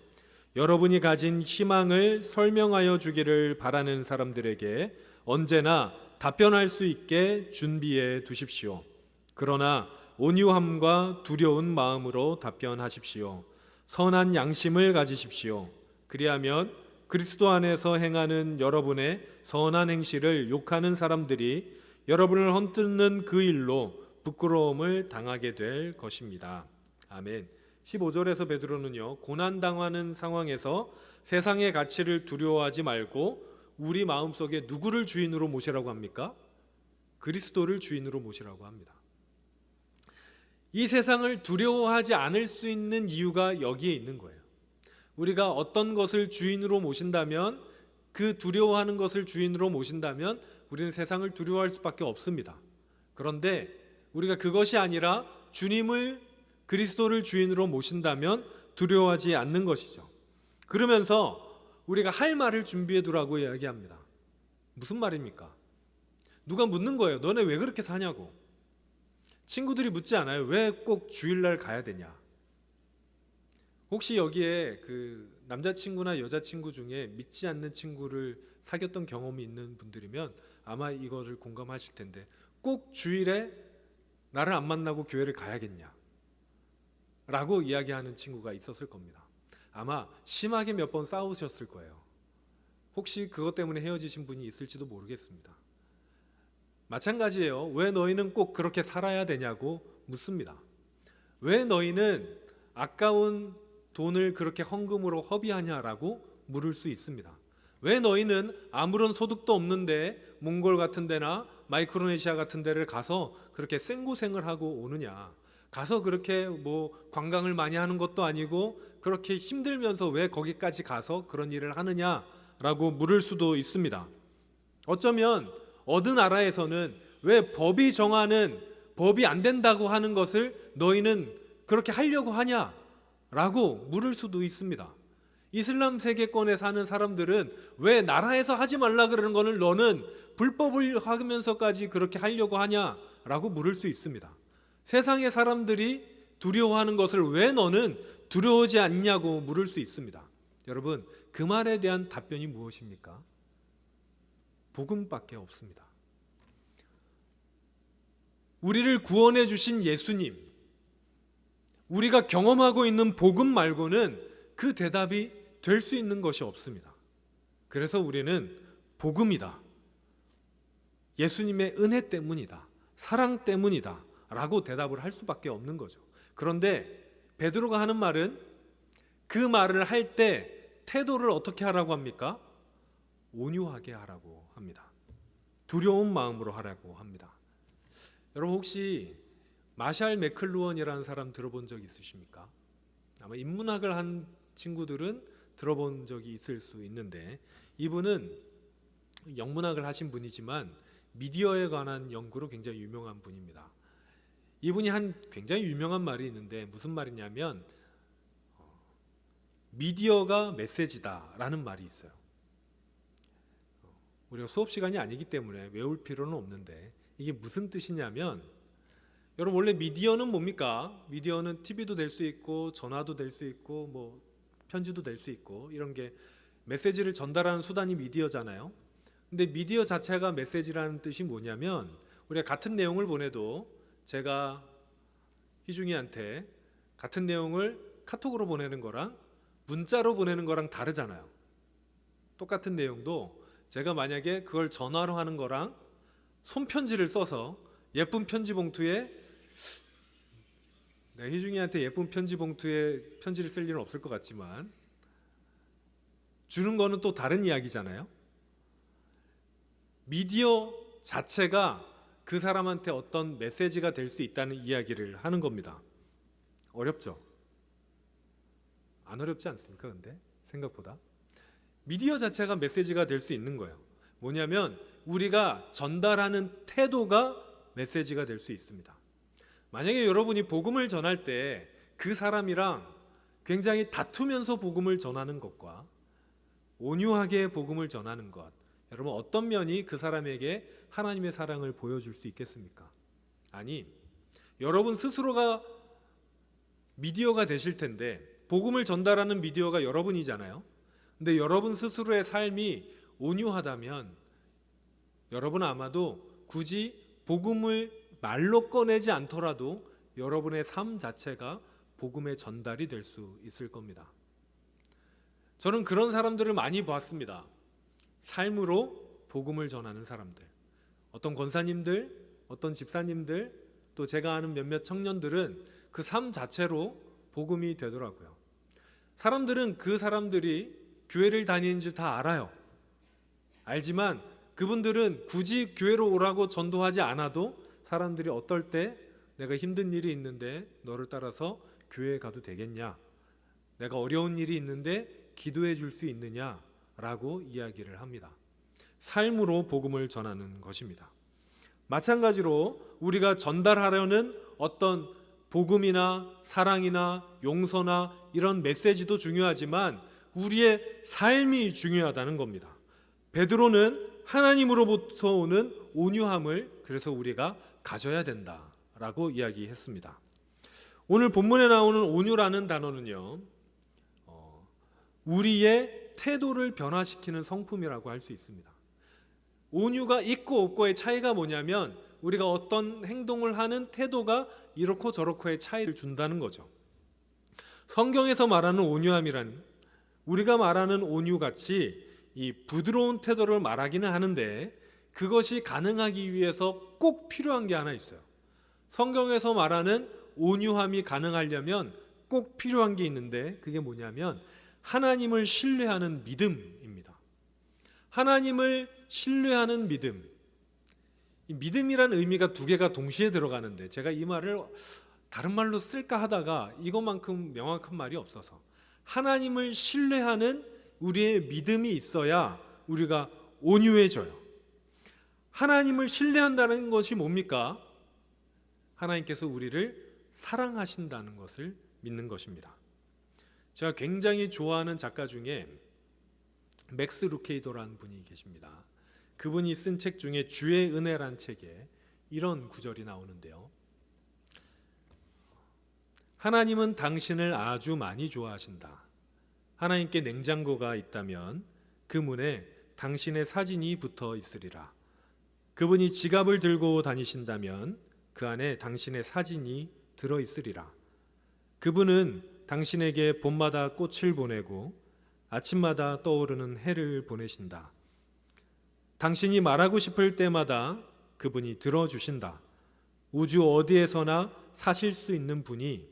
여러분이 가진 희망을 설명하여 주기를 바라는 사람들에게 언제나 답변할 수 있게 준비해 두십시오. 그러나 온유함과 두려운 마음으로 답변하십시오. 선한 양심을 가지십시오. 그리하면 그리스도 안에서 행하는 여러분의 선한 행실을 욕하는 사람들이 여러분을 헛뜯는 그 일로 부끄러움을 당하게 될 것입니다. 아멘. 15절에서 베드로는요, 고난당하는 상황에서 세상의 가치를 두려워하지 말고 우리 마음속에 누구를 주인으로 모시라고 합니까? 그리스도를 주인으로 모시라고 합니다. 이 세상을 두려워하지 않을 수 있는 이유가 여기에 있는 거예요. 우리가 어떤 것을 주인으로 모신다면, 그 두려워하는 것을 주인으로 모신다면 우리는 세상을 두려워할 수밖에 없습니다. 그런데 우리가 그것이 아니라 주님을, 그리스도를 주인으로 모신다면 두려워하지 않는 것이죠. 그러면서 우리가 할 말을 준비해 두라고 이야기합니다. 무슨 말입니까? 누가 묻는 거예요. 너네 왜 그렇게 사냐고. 친구들이 묻지 않아요. 왜 꼭 주일날 가야 되냐. 혹시 여기에 그 남자친구나 여자친구 중에 믿지 않는 친구를 사귀었던 경험이 있는 분들이면 아마 이거를 공감하실 텐데, 꼭 주일에 나를 안 만나고 교회를 가야겠냐 라고 이야기하는 친구가 있었을 겁니다. 아마 심하게 몇 번 싸우셨을 거예요. 혹시 그것 때문에 헤어지신 분이 있을지도 모르겠습니다. 마찬가지예요. 왜 너희는 꼭 그렇게 살아야 되냐고 묻습니다. 왜 너희는 아까운 돈을 그렇게 헌금으로 허비하냐라고 물을 수 있습니다. 왜 너희는 아무런 소득도 없는데 몽골 같은 데나 마이크로네시아 같은 데를 가서 그렇게 생고생을 하고 오느냐, 가서 그렇게 뭐 관광을 많이 하는 것도 아니고 그렇게 힘들면서 왜 거기까지 가서 그런 일을 하느냐라고 물을 수도 있습니다. 어쩌면 어느 나라에서는 왜 법이 정하는, 법이 안 된다고 하는 것을 너희는 그렇게 하려고 하냐라고 물을 수도 있습니다. 이슬람 세계권에 사는 사람들은 왜 나라에서 하지 말라 그러는 거를 너는 불법을 하면서까지 그렇게 하려고 하냐라고 물을 수 있습니다. 세상의 사람들이 두려워하는 것을 왜 너는 두려워하지 않냐고 물을 수 있습니다. 여러분, 그 말에 대한 답변이 무엇입니까? 복음밖에 없습니다. 우리를 구원해 주신 예수님, 우리가 경험하고 있는 복음 말고는 그 대답이 될 수 있는 것이 없습니다. 그래서 우리는 복음이다, 예수님의 은혜 때문이다, 사랑 때문이다 라고 대답을 할 수밖에 없는 거죠. 그런데 베드로가 하는 말은 그 말을 할 때 태도를 어떻게 하라고 합니까? 온유하게 하라고 합니다. 두려운 마음으로 하라고 합니다. 여러분, 혹시 마샬 맥클루언이라는 사람 들어본 적 있으십니까? 아마 인문학을 한 친구들은 들어본 적이 있을 수 있는데, 이분은 영문학을 하신 분이지만 미디어에 관한 연구로 굉장히 유명한 분입니다. 이분이 한 굉장히 유명한 말이 있는데 무슨 말이냐면 미디어가 메시지다라는 말이 있어요. 우리가 수업 시간이 아니기 때문에 외울 필요는 없는데 이게 무슨 뜻이냐면, 여러분 원래 미디어는 뭡니까? 미디어는 TV도 될 수 있고 전화도 될 수 있고 뭐 편지도 될 수 있고 이런 게 메시지를 전달하는 수단이 미디어잖아요. 근데 미디어 자체가 메시지라는 뜻이 뭐냐면, 우리가 같은 내용을 보내도 제가 희중이한테 같은 내용을 카톡으로 보내는 거랑 문자로 보내는 거랑 다르잖아요. 똑같은 내용도 제가 만약에 그걸 전화로 하는 거랑 손편지를 써서 예쁜 편지 봉투에, 희중이한테 예쁜 편지 봉투에 편지를 쓸 일은 없을 것 같지만 주는 거는 또 다른 이야기잖아요. 미디어 자체가 그 사람한테 어떤 메시지가 될 수 있다는 이야기를 하는 겁니다. 어렵죠? 안 어렵지 않습니까? 근데 생각보다 미디어 자체가 메시지가 될 수 있는 거예요. 뭐냐면 우리가 전달하는 태도가 메시지가 될 수 있습니다. 만약에 여러분이 복음을 전할 때 그 사람이랑 굉장히 다투면서 복음을 전하는 것과 온유하게 복음을 전하는 것, 여러분 어떤 면이 그 사람에게 하나님의 사랑을 보여줄 수 있겠습니까? 아니, 여러분 스스로가 미디어가 되실 텐데 복음을 전달하는 미디어가 여러분이잖아요. 근데 여러분 스스로의 삶이 온유하다면 여러분은 아마도 굳이 복음을 말로 꺼내지 않더라도 여러분의 삶 자체가 복음의 전달이 될 수 있을 겁니다. 저는 그런 사람들을 많이 봤습니다. 삶으로 복음을 전하는 사람들, 어떤 권사님들, 어떤 집사님들, 또 제가 아는 몇몇 청년들은 그 삶 자체로 복음이 되더라고요. 사람들은 그 사람들이 교회를 다니는지 다 알아요. 알지만 그분들은 굳이 교회로 오라고 전도하지 않아도 사람들이 어떨 때 내가 힘든 일이 있는데 너를 따라서 교회에 가도 되겠냐, 내가 어려운 일이 있는데 기도해 줄 수 있느냐 라고 이야기를 합니다. 삶으로 복음을 전하는 것입니다. 마찬가지로 우리가 전달하려는 어떤 복음이나 사랑이나 용서나 이런 메시지도 중요하지만 우리의 삶이 중요하다는 겁니다. 베드로는 하나님으로부터 오는 온유함을 그래서 우리가 가져야 된다라고 이야기했습니다. 오늘 본문에 나오는 온유라는 단어는요, 우리의 태도를 변화시키는 성품이라고 할 수 있습니다. 온유가 있고 없고의 차이가 뭐냐면 우리가 어떤 행동을 하는 태도가 이렇고 저렇고의 차이를 준다는 거죠. 성경에서 말하는 온유함이란 우리가 말하는 온유같이 이 부드러운 태도를 말하기는 하는데 그것이 가능하기 위해서 꼭 필요한 게 하나 있어요. 성경에서 말하는 온유함이 가능하려면 꼭 필요한 게 있는데 그게 뭐냐면 하나님을 신뢰하는 믿음입니다. 하나님을 신뢰하는 믿음. 이 믿음이라는 의미가 두 개가 동시에 들어가는데 제가 이 말을 다른 말로 쓸까 하다가 이것만큼 명확한 말이 없어서 하나님을 신뢰하는 우리의 믿음이 있어야 우리가 온유해져요. 하나님을 신뢰한다는 것이 뭡니까? 하나님께서 우리를 사랑하신다는 것을 믿는 것입니다. 제가 굉장히 좋아하는 작가 중에 맥스 루케이도라는 분이 계십니다. 그분이 쓴 책 중에 주의 은혜란 책에 이런 구절이 나오는데요. 하나님은 당신을 아주 많이 좋아하신다. 하나님께 냉장고가 있다면 그 문에 당신의 사진이 붙어 있으리라. 그분이 지갑을 들고 다니신다면 그 안에 당신의 사진이 들어 있으리라. 그분은 당신에게 봄마다 꽃을 보내고 아침마다 떠오르는 해를 보내신다. 당신이 말하고 싶을 때마다 그분이 들어주신다. 우주 어디에서나 사실 수 있는 분이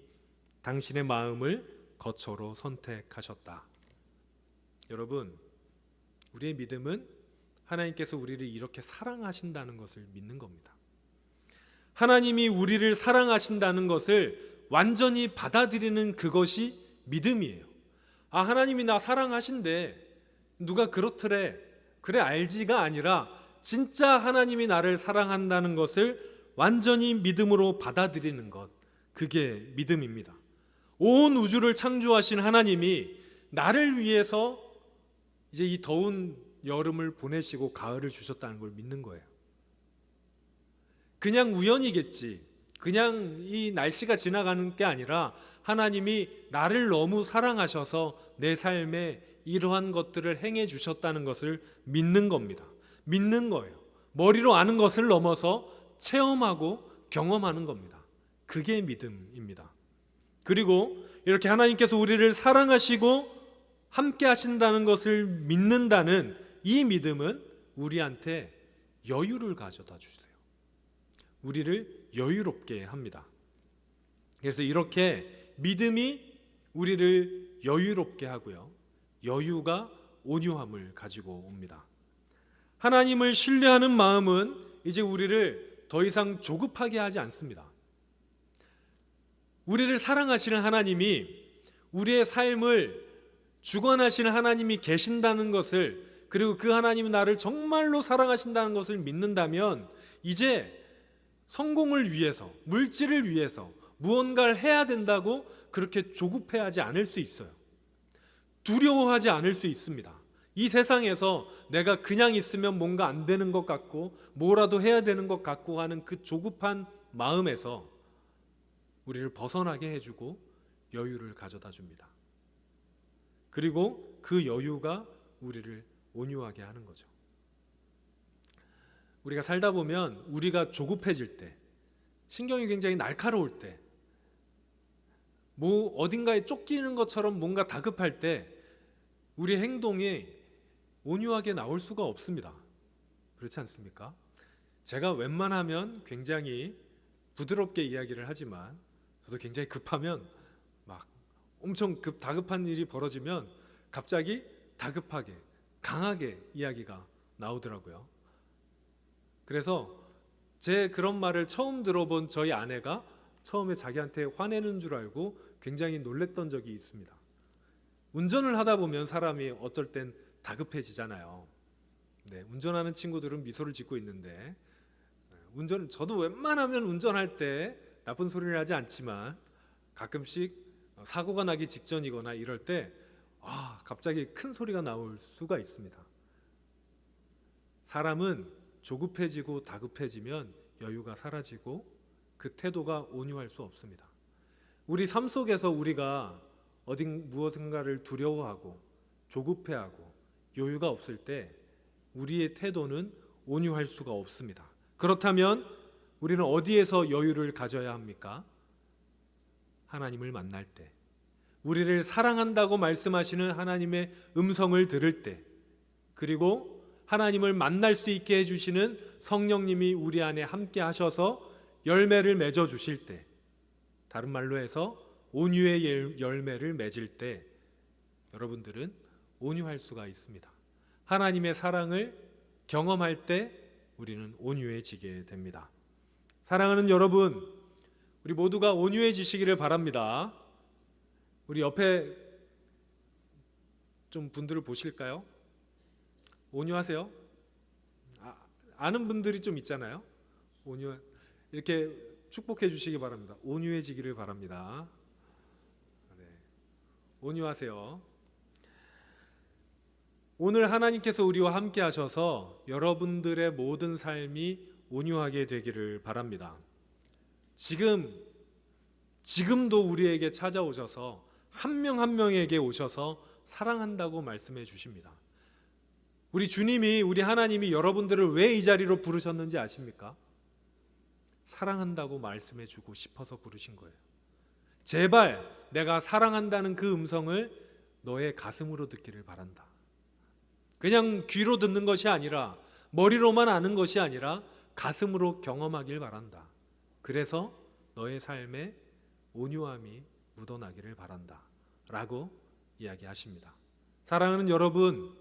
당신의 마음을 거처로 선택하셨다. 여러분, 우리의 믿음은 하나님께서 우리를 이렇게 사랑하신다는 것을 믿는 겁니다. 하나님이 우리를 사랑하신다는 것을 완전히 받아들이는 그것이 믿음이에요. 아, 하나님이 나 사랑하신대. 누가 그렇더래. 그래 알지가 아니라 진짜 하나님이 나를 사랑한다는 것을 완전히 믿음으로 받아들이는 것. 그게 믿음입니다. 온 우주를 창조하신 하나님이 나를 위해서 이제 이 더운 여름을 보내시고 가을을 주셨다는 걸 믿는 거예요. 그냥 우연이겠지. 그냥 이 날씨가 지나가는 게 아니라 하나님이 나를 너무 사랑하셔서 내 삶에 이러한 것들을 행해 주셨다는 것을 믿는 겁니다. 믿는 거예요. 머리로 아는 것을 넘어서 체험하고 경험하는 겁니다. 그게 믿음입니다. 그리고 이렇게 하나님께서 우리를 사랑하시고 함께 하신다는 것을 믿는다는 이 믿음은 우리한테 여유를 가져다 주세요. 우리를 여유롭게 합니다. 그래서 이렇게 믿음이 우리를 여유롭게 하고요. 여유가 온유함을 가지고 옵니다. 하나님을 신뢰하는 마음은 이제 우리를 더 이상 조급하게 하지 않습니다. 우리를 사랑하시는 하나님이 우리의 삶을 주관하시는 하나님이 계신다는 것을, 그리고 그 하나님이 나를 정말로 사랑하신다는 것을 믿는다면 이제 성공을 위해서, 물질을 위해서 무언가를 해야 된다고 그렇게 조급해하지 않을 수 있어요. 두려워하지 않을 수 있습니다. 이 세상에서 내가 그냥 있으면 뭔가 안 되는 것 같고 뭐라도 해야 되는 것 같고 하는 그 조급한 마음에서 우리를 벗어나게 해주고 여유를 가져다 줍니다. 그리고 그 여유가 우리를 온유하게 하는 거죠. 우리가 살다 보면 우리가 조급해질 때, 신경이 굉장히 날카로울 때, 뭐 어딘가에 쫓기는 것처럼 뭔가 다급할 때 우리 행동이 온유하게 나올 수가 없습니다. 그렇지 않습니까? 제가 웬만하면 굉장히 부드럽게 이야기를 하지만 저도 굉장히 급하면 막 엄청 다급한 일이 벌어지면 갑자기 다급하게 강하게 이야기가 나오더라고요. 그래서 제 그런 말을 처음 들어본 저희 아내가 처음에 자기한테 화내는 줄 알고 굉장히 놀랬던 적이 있습니다. 운전을 하다 보면 사람이 어쩔 땐 다급해지잖아요. 네, 운전하는 친구들은 미소를 짓고 있는데 저도 웬만하면 운전할 때 나쁜 소리를 하지 않지만 가끔씩 사고가 나기 직전이거나 이럴 때 갑자기 큰 소리가 나올 수가 있습니다. 사람은 조급해지고 다급해지면 여유가 사라지고 그 태도가 온유할 수 없습니다. 우리 삶 속에서 우리가 무엇인가를 두려워하고 조급해하고 여유가 없을 때 우리의 태도는 온유할 수가 없습니다. 그렇다면 우리는 어디에서 여유를 가져야 합니까? 하나님을 만날 때, 우리를 사랑한다고 말씀하시는 하나님의 음성을 들을 때, 그리고 하나님을 만날 수 있게 해주시는 성령님이 우리 안에 함께 하셔서 열매를 맺어 주실 때, 다른 말로 해서 온유의 열매를 맺을 때 여러분들은 온유할 수가 있습니다. 하나님의 사랑을 경험할 때 우리는 온유해지게 됩니다. 사랑하는 여러분, 우리 모두가 온유해지시기를 바랍니다. 우리 옆에 좀 분들을 보실까요? 온유하세요? 아는 분들이 좀 있잖아요. 온유, 이렇게 축복해 주시기 바랍니다. 온유해지기를 바랍니다. 네. 온유하세요. 오늘 하나님께서 우리와 함께 하셔서 여러분들의 모든 삶이 온유하게 되기를 바랍니다. 지금도 우리에게 찾아오셔서 한 명 한 명에게 오셔서 사랑한다고 말씀해 주십니다. 우리 주님이, 우리 하나님이 여러분들을 왜 이 자리로 부르셨는지 아십니까? 사랑한다고 말씀해 주고 싶어서 부르신 거예요. 제발 내가 사랑한다는 그 음성을 너의 가슴으로 듣기를 바란다. 그냥 귀로 듣는 것이 아니라, 머리로만 아는 것이 아니라 가슴으로 경험하길 바란다. 그래서 너의 삶에 온유함이 묻어나기를 바란다 라고 이야기하십니다. 사랑하는 여러분,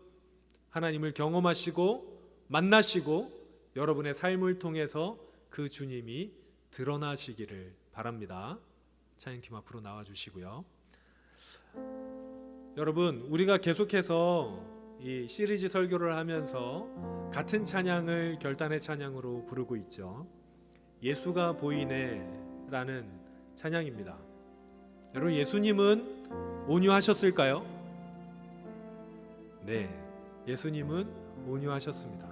하나님을 경험하시고 만나시고 여러분의 삶을 통해서 그 주님이 드러나시기를 바랍니다. 찬양팀 앞으로 나와주시고요. 여러분, 우리가 계속해서 이 시리즈 설교를 하면서 같은 찬양을 결단의 찬양으로 부르고 있죠. 예수가 보이네 라는 찬양입니다. 여러분, 예수님은 온유하셨을까요? 네, 예수님은 온유하셨습니다.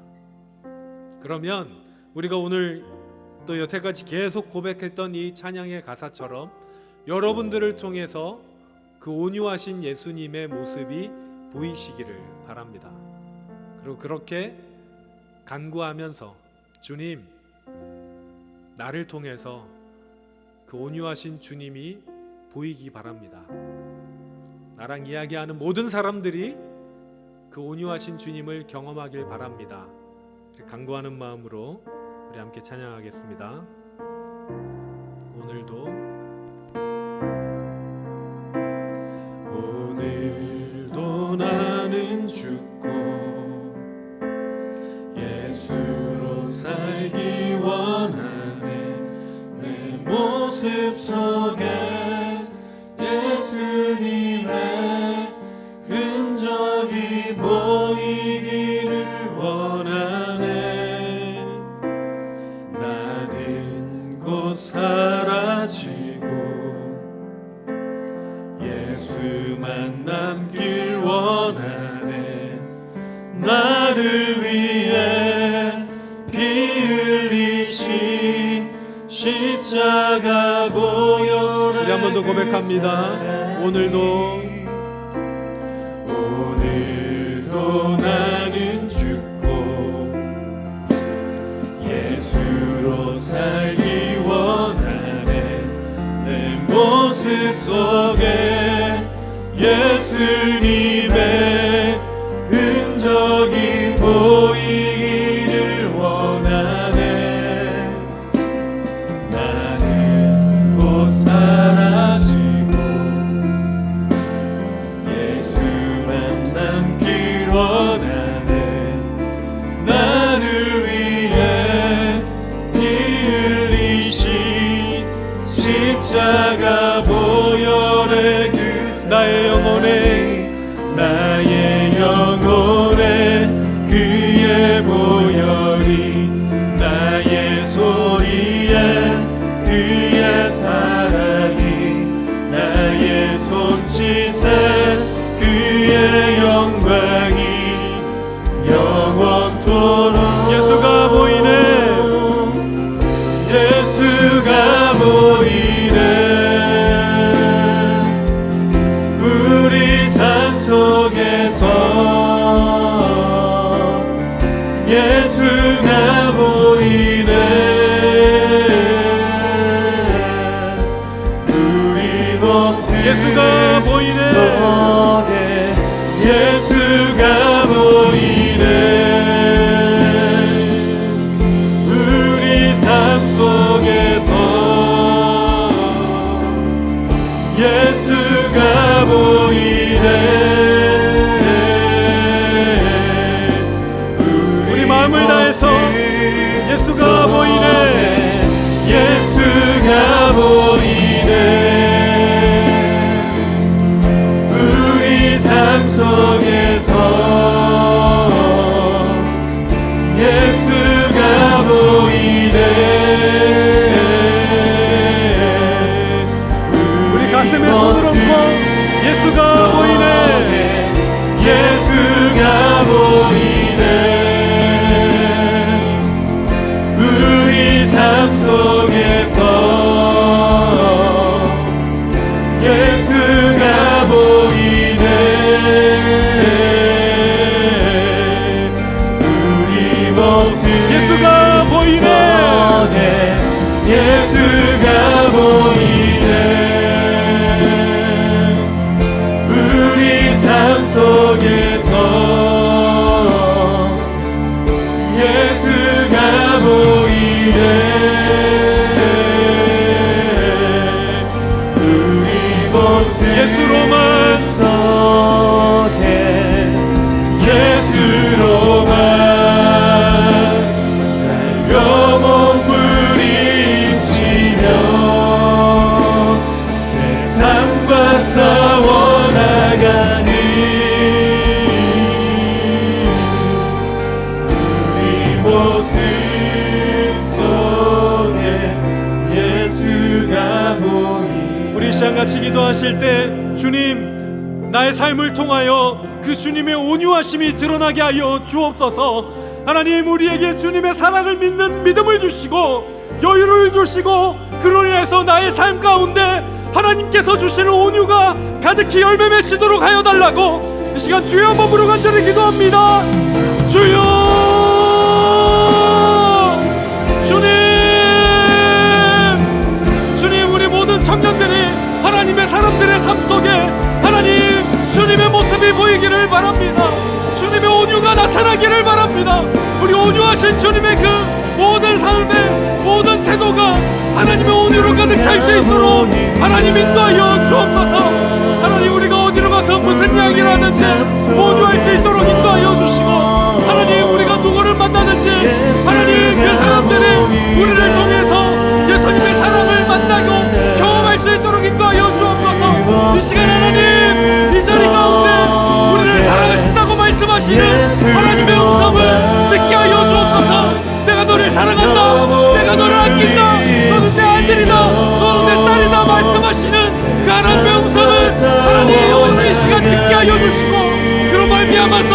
그러면 우리가 오늘 또 여태까지 계속 고백했던 이 찬양의 가사처럼 여러분들을 통해서 그 온유하신 예수님의 모습이 보이시기를 바랍니다. 그리고 그렇게 간구하면서 주님, 나를 통해서 그 온유하신 주님이 보이기 바랍니다. 나랑 이야기하는 모든 사람들이 그 온유하신 주님을 경험하길 바랍니다. 간구하는 마음으로 우리 함께 찬양하겠습니다. 오늘도 나는 죽고 예수로 살기 원하네. 내 모습 속에 예수님의 흔적이 보이기를 원하네. 나는 곧 사라지고 예수만 남길 원하네. 나를 위해 피 흘리신 십자가 보혈의 우리 한 번 더 고백합니다. 오늘도 나는 죽고 예수로 살기 원하네. 내 모습 속에 예수님의 흔적이 보이기를 원하네. 나는 곧 사라지고 예수만 남길 원하네. 나를 위해 피 흘리신 십자가 보혈의 그 나의 영혼에 그의 보혈이 나의 소리에 그의 사랑이 나의 손짓에 그의 영광이 영원토록 예수가 보이네. 예수가 보이네. 우리 삶 속에서 예수가 보이네. 우리 모습 예수가 보이네. 예수가 보이네. 우리 삶 속에서 않고 예수가 보이네. 예수가 보이네. 우리 삶 속에서 예수가 보이네. 우리 모습 예수가 보이네. 예수가 보이네. 우리 삶 속에서 예수가 보이네. 우리 모습 예수로만 속에 예수로만 살며 몸부림치며 세상과 싸워나가는 우리 모습 속에 예수가 보이네. 우리 시간 같이 기도하실 때 주님, 나의 삶을 통하여 그 주님의 온유하심이 드러나게 하여 주옵소서. 하나님, 우리에게 주님의 사랑을 믿는 믿음을 주시고 여유를 주시고 그로 인해서 나의 삶 가운데 하나님께서 주시는 온유가 가득히 열매 맺히도록 하여 달라고 이 시간 주여 한번 부르고 간절히 기도합니다. 주여, 주님, 우리 모든 청년들이 하나님의 사람들의 삶 속에 하나님 주님의 모습이 보이기를 바랍니다. 주님의 온유가 나타나기를 바랍니다. 우리 온유하신 주님의 그 모든 삶의 모든 태도가 하나님의 온유로 가득 찰 수 있도록 하나님 인도하여 주옵소서. 하나님, 우리가 어디로 가서 무슨 이야기를 하는지 온유할 수 있도록 인도하여 주시고, 하나님, 우리가 누구를 만나는지 하나님 그 사람들이 우리를 통해서 예수님의 사랑을 만나고 경험할 수 있도록 인도하여 주옵소서. 이 시간 하나님, 이 자리 가운데 우리를 사랑하신다고 말씀하시는 하나님의 음성을 듣게 하여 주옵소서. 내가 너를 사랑한다, 내가 너를 아낀다, 너는 내 아들이다, 너는 내 딸이다 말씀하시는 그 하나님의 음성을 하나님 오늘 이 시간 듣게 하여 주시고, 그로 말미암아서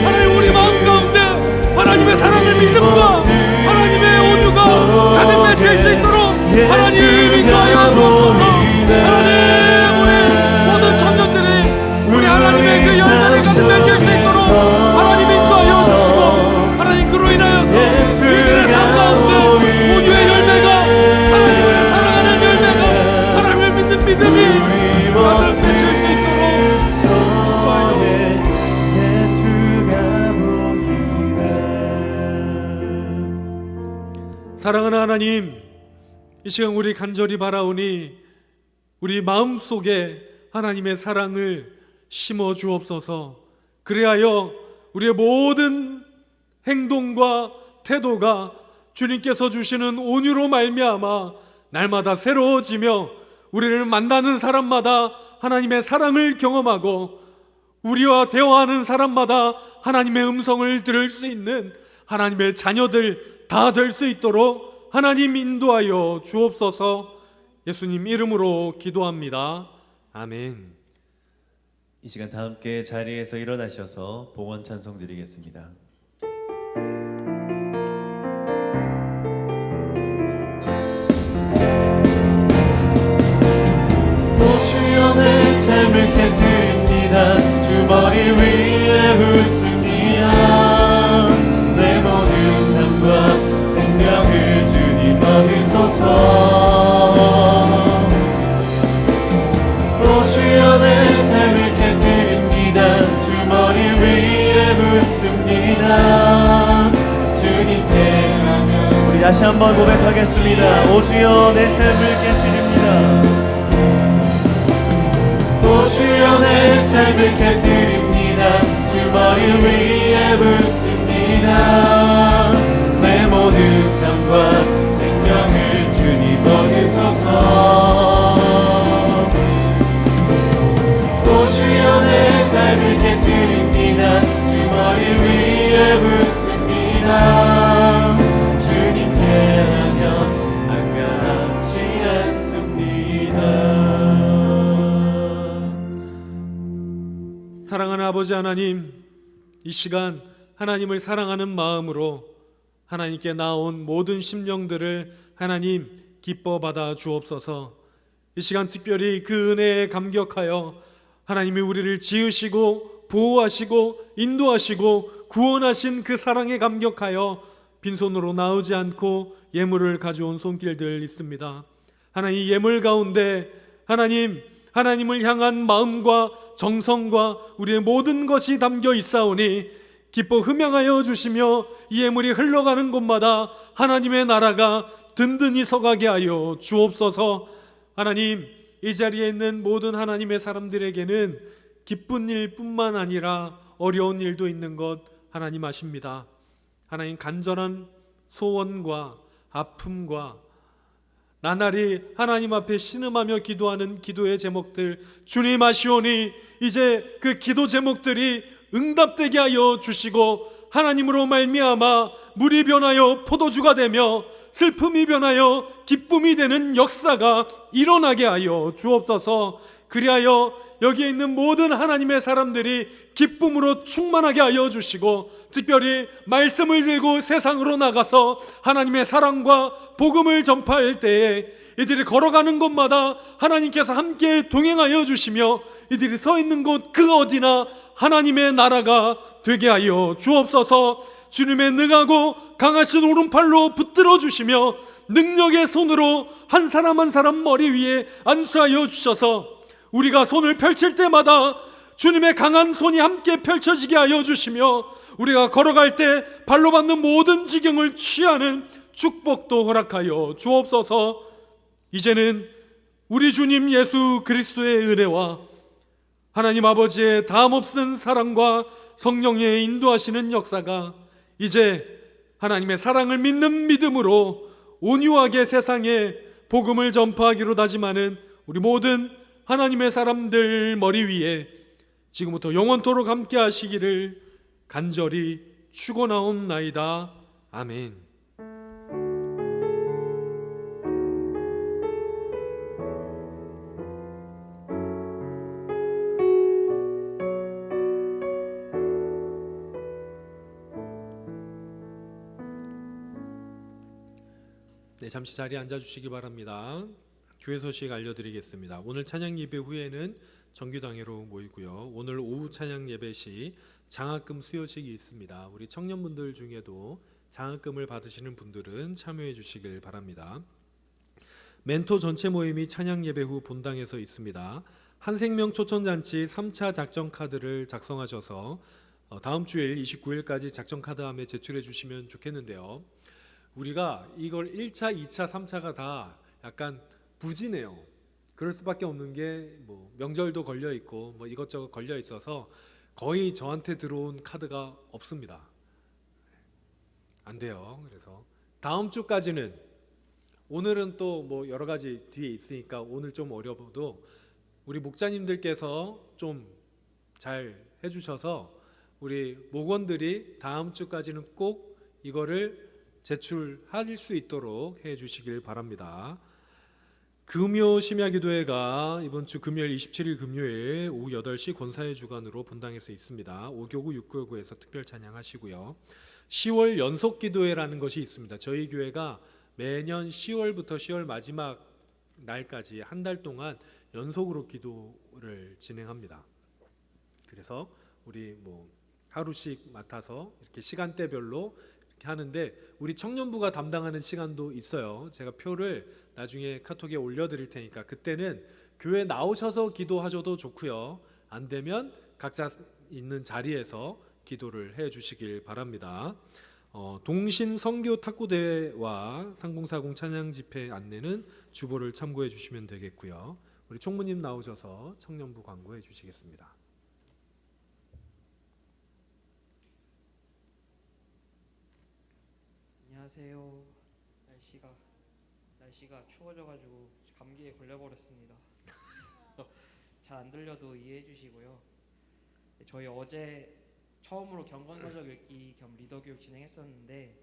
하나님 우리 마음 가운데 하나님의 사랑을 믿음과 하나님의 온유가 가득 맺힐 수 있도록 하나님 인도하여 주옵소서. 하나님, 우리 모든 청년들이 우리 하나님의 그 열매를 가득 맺힐 수 있도록 하나님 인도하여 주시고, 하나님 그로 인하여서 우리들의 삶 가운데 온유의 열매가, 하나님을 사랑하는 열매가, 하나님을 믿는 믿음이 가득 맺힐 수 있도록 예수가 보이네. 사랑하는 하나님, 이 시간 우리 간절히 바라오니 우리 마음속에 하나님의 사랑을 심어 주옵소서. 그리하여 우리의 모든 행동과 태도가 주님께서 주시는 온유로 말미암아 날마다 새로워지며 우리를 만나는 사람마다 하나님의 사랑을 경험하고 우리와 대화하는 사람마다 하나님의 음성을 들을 수 있는 하나님의 자녀들 다 될 수 있도록 하나님 인도하여 주옵소서. 예수님 이름으로 기도합니다. 아멘. 이 시간 다 함께 자리에서 일어나셔서 봉헌 찬송 드리겠습니다. 오 주여, 내 삶을 깨뜨립니다. 주 머리 위에 붓습니다. 내 모든 삶과 생명을 주님 얻으소서. 오 주여, 내 삶을 깨뜨립니다. 주 머리 위에 붓습니다. 주님께 하며 우리 다시 한번 고백하겠습니다. 오 주여, 내 삶을 깨뜨립니다. 오 주여, 내 삶을 깨뜨립니다. 주 머리 위에 붓습니다. 내 모든 삶과 생명을 주님 얻으소서. 오 주여, 내 삶을 깨뜨립니다. 주 머리 위에 붓습니다. 주님께 하면 아깝지 않습니다. 아버지 하나님, 이 시간 하나님을 사랑하는 마음으로 하나님께 나온 모든 심령들을 하나님 기뻐 받아 주옵소서. 이 시간 특별히 그 은혜에 감격하여 하나님이 우리를 지으시고 보호하시고 인도하시고 구원하신 그 사랑에 감격하여 빈손으로 나오지 않고 예물을 가져온 손길들 있습니다. 하나님, 이 예물 가운데 하나님을 향한 마음과 정성과 우리의 모든 것이 담겨 있사오니 기뻐 흠양하여 주시며 이 예물이 흘러가는 곳마다 하나님의 나라가 든든히 서가게 하여 주옵소서. 하나님, 이 자리에 있는 모든 하나님의 사람들에게는 기쁜 일뿐만 아니라 어려운 일도 있는 것 하나님 아십니다. 하나님, 간절한 소원과 아픔과 나날이 하나님 앞에 신음하며 기도하는 기도의 제목들 주님 아시오니 이제 그 기도 제목들이 응답되게 하여 주시고 하나님으로 말미암아 물이 변하여 포도주가 되며 슬픔이 변하여 기쁨이 되는 역사가 일어나게 하여 주옵소서. 그리하여 여기에 있는 모든 하나님의 사람들이 기쁨으로 충만하게 하여 주시고 특별히 말씀을 들고 세상으로 나가서 하나님의 사랑과 복음을 전파할 때에 이들이 걸어가는 곳마다 하나님께서 함께 동행하여 주시며 이들이 서 있는 곳 그 어디나 하나님의 나라가 되게 하여 주옵소서. 주님의 능하고 강하신 오른팔로 붙들어 주시며 능력의 손으로 한 사람 한 사람 머리 위에 안수하여 주셔서 우리가 손을 펼칠 때마다 주님의 강한 손이 함께 펼쳐지게 하여 주시며 우리가 걸어갈 때 발로 받는 모든 지경을 취하는 축복도 허락하여 주옵소서. 이제는 우리 주님 예수 그리스도의 은혜와 하나님 아버지의 다함없는 사랑과 성령의 인도하시는 역사가 이제 하나님의 사랑을 믿는 믿음으로 온유하게 세상에 복음을 전파하기로 다짐하는 우리 모든 하나님의 사람들 머리 위에 지금부터 영원토록 함께 하시기를 간절히 축원하옵나이다. 아멘. 네, 잠시 자리에 앉아주시기 바랍니다. 교회 소식 알려드리겠습니다. 오늘 찬양 예배 후에는 정규당회로 모이고요. 오늘 오후 찬양 예배 시 장학금 수여식이 있습니다. 우리 청년분들 중에도 장학금을 받으시는 분들은 참여해 주시길 바랍니다. 멘토 전체 모임이 찬양 예배 후 본당에서 있습니다. 한생명 초청잔치 3차 작전 카드를 작성하셔서 다음 주일 29일까지 작전 카드함에 제출해 주시면 좋겠는데요. 우리가 이걸 1차, 2차, 3차가 다 약간 부진해요. 그럴 수밖에 없는 게 뭐 명절도 걸려 있고 뭐 이것저것 걸려 있어서 거의 저한테 들어온 카드가 없습니다. 안 돼요. 그래서 다음 주까지는, 오늘은 또 뭐 여러 가지 뒤에 있으니까 오늘 좀 어려워도 우리 목자님들께서 좀 잘 해주셔서 우리 목원들이 다음 주까지는 꼭 이거를 제출할 수 있도록 해주시길 바랍니다. 금요 심야기도회가 이번 주 금요일 27일 금요일 오후 8시 권사의 주관으로 본당에서 있습니다. 5교구 6교구에서 특별 찬양하시고요. 10월 연속기도회라는 것이 있습니다. 저희 교회가 매년 10월부터 10월 마지막 날까지 한 달 동안 연속으로 기도를 진행합니다. 그래서 우리 뭐 하루씩 맡아서 이렇게 시간대별로 이렇게 하는데 우리 청년부가 담당하는 시간도 있어요. 제가 표를 나중에 카톡에 올려드릴 테니까 그때는 교회 나오셔서 기도하셔도 좋고요. 안 되면 각자 있는 자리에서 기도를 해주시길 바랍니다. 동신 선교 탁구대회와 3040 찬양 집회 안내는 주보를 참고해 주시면 되겠고요. 우리 총무님 나오셔서 청년부 광고해 주시겠습니다. 안녕하세요. 날씨가 추워져가지고 감기에 걸려버렸습니다. 잘 안 들려도 이해해 주시고요. 저희 어제 처음으로 경건서적 읽기 겸 리더 교육 진행했었는데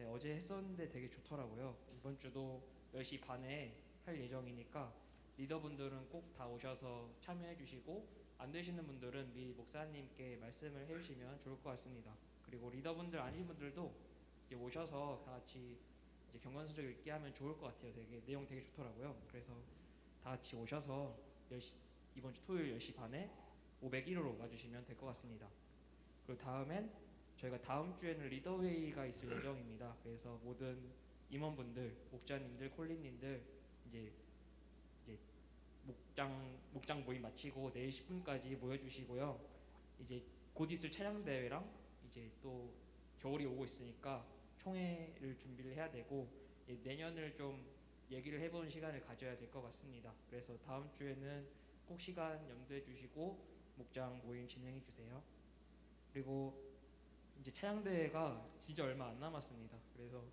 어제 했었는데 되게 좋더라고요. 이번 주도 10시 반에 할 예정이니까 리더분들은 꼭 다 오셔서 참여해 주시고 안 되시는 분들은 미리 목사님께 말씀을 해주시면 좋을 것 같습니다. 그리고 리더분들 아닌 분들도 이제 오셔서 다 같이 이제 경건서적 읽기 하면 좋을 것 같아요. 되게 내용 되게 좋더라고요. 그래서 다 같이 오셔서 이번 주 토요일 10시 반에 501호로 와주시면 될 것 같습니다. 그리고 다음엔 저희가 다음 주에는 리더회의가 있을 예정입니다. 그래서 모든 임원분들, 목자님들, 콜린님들 이제 목장 모임 마치고 내일 10분까지 모여주시고요. 이제 곧 있을 찬양 대회랑 이제 또 겨울이 오고 있으니까 총회를 준비를 해야 되고 내년을 좀 얘기를 해보는 시간을 가져야 될 것 같습니다. 그래서 다음 주에는 꼭 시간 염두해 주시고 목장 모임 진행해 주세요. 그리고 이제 찬양 대회가 진짜 얼마 안 남았습니다. 그래서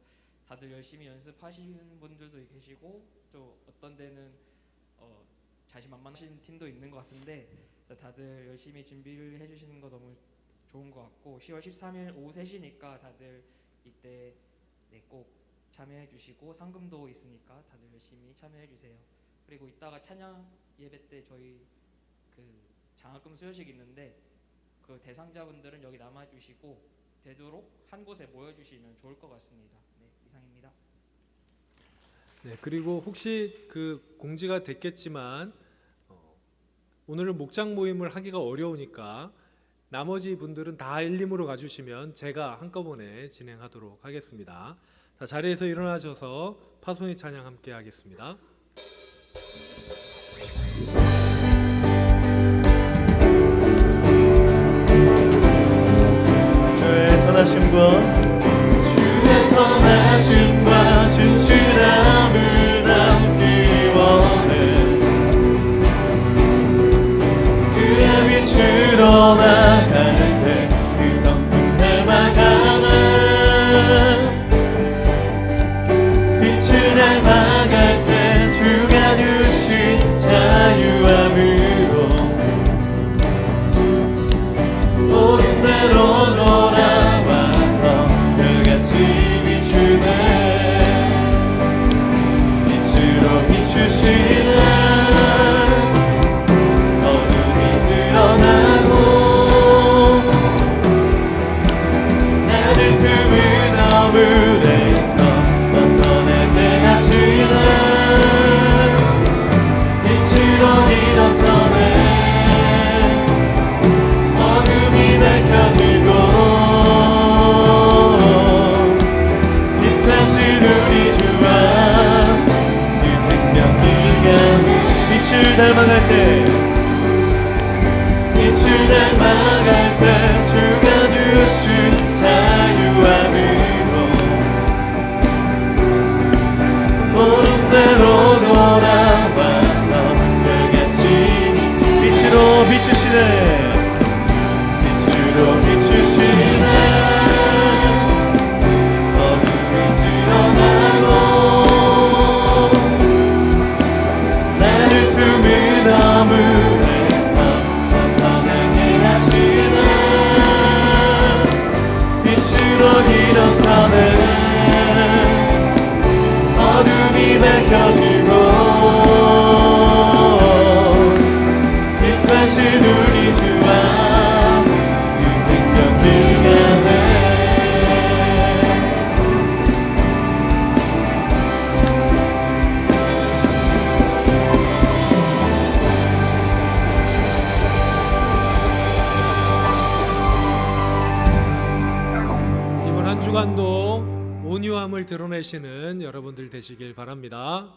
다들 열심히 연습하시는 분들도 계시고 또 어떤 데는 자신만만하신 팀도 있는 것 같은데 다들 열심히 준비를 해주시는 거 너무 좋은 것 같고 10월 13일 오후 3시니까 다들 이때 꼭 참여해 주시고 상금도 있으니까 다들 열심히 참여해 주세요. 그리고 이따가 찬양 예배 때 저희 그 장학금 수여식 있는데 그 대상자분들은 여기 남아 주시고 되도록 한 곳에 모여 주시면 좋을 것 같습니다. 네, 이상입니다. 네, 그리고 혹시 그 공지가 됐겠지만 오늘은 목장 모임을 하기가 어려우니까 나머지 분들은 다 1, 2으로 가주시면 제가 한꺼번에 진행하도록 하겠습니다. 자, 자리에서 일어나셔서 파송의 찬양 함께 하겠습니다. 주의 선하심과 주의 선하심과 진실함을 담기 원해. 그의 빛으로 나갈 때 그 성품 닮아가네. 빛을 닮아갈 때 주가 주신 자유함으로 옳은 대로 돌아와서 별같이 비추네. 빛으로 비추시네. 어둠이 드러나고 나를 숨은 어물에서 벗어나게 하시네. 빛으로 일어서네. 어둠이 밝혀지고 빛하신 우리 주와 그 생명 길가에 빛을 닮아갈 때 빛을 닮아갈 때 주가 주신 자유함으로 옳은 대로 돌아와서 별같이 빛으로 비추시네. 빛으로 비추시네. 어둠이 드러나고 나를 숨은 어물에서 벗어나게 하시네. 빛으로 일어서네. 어둠이 밝혀지고 빛하신 우리 주와 그 생명 길가에 이번 한 주간도 온유함을 드러내시는 여러분들 되시길 바랍니다.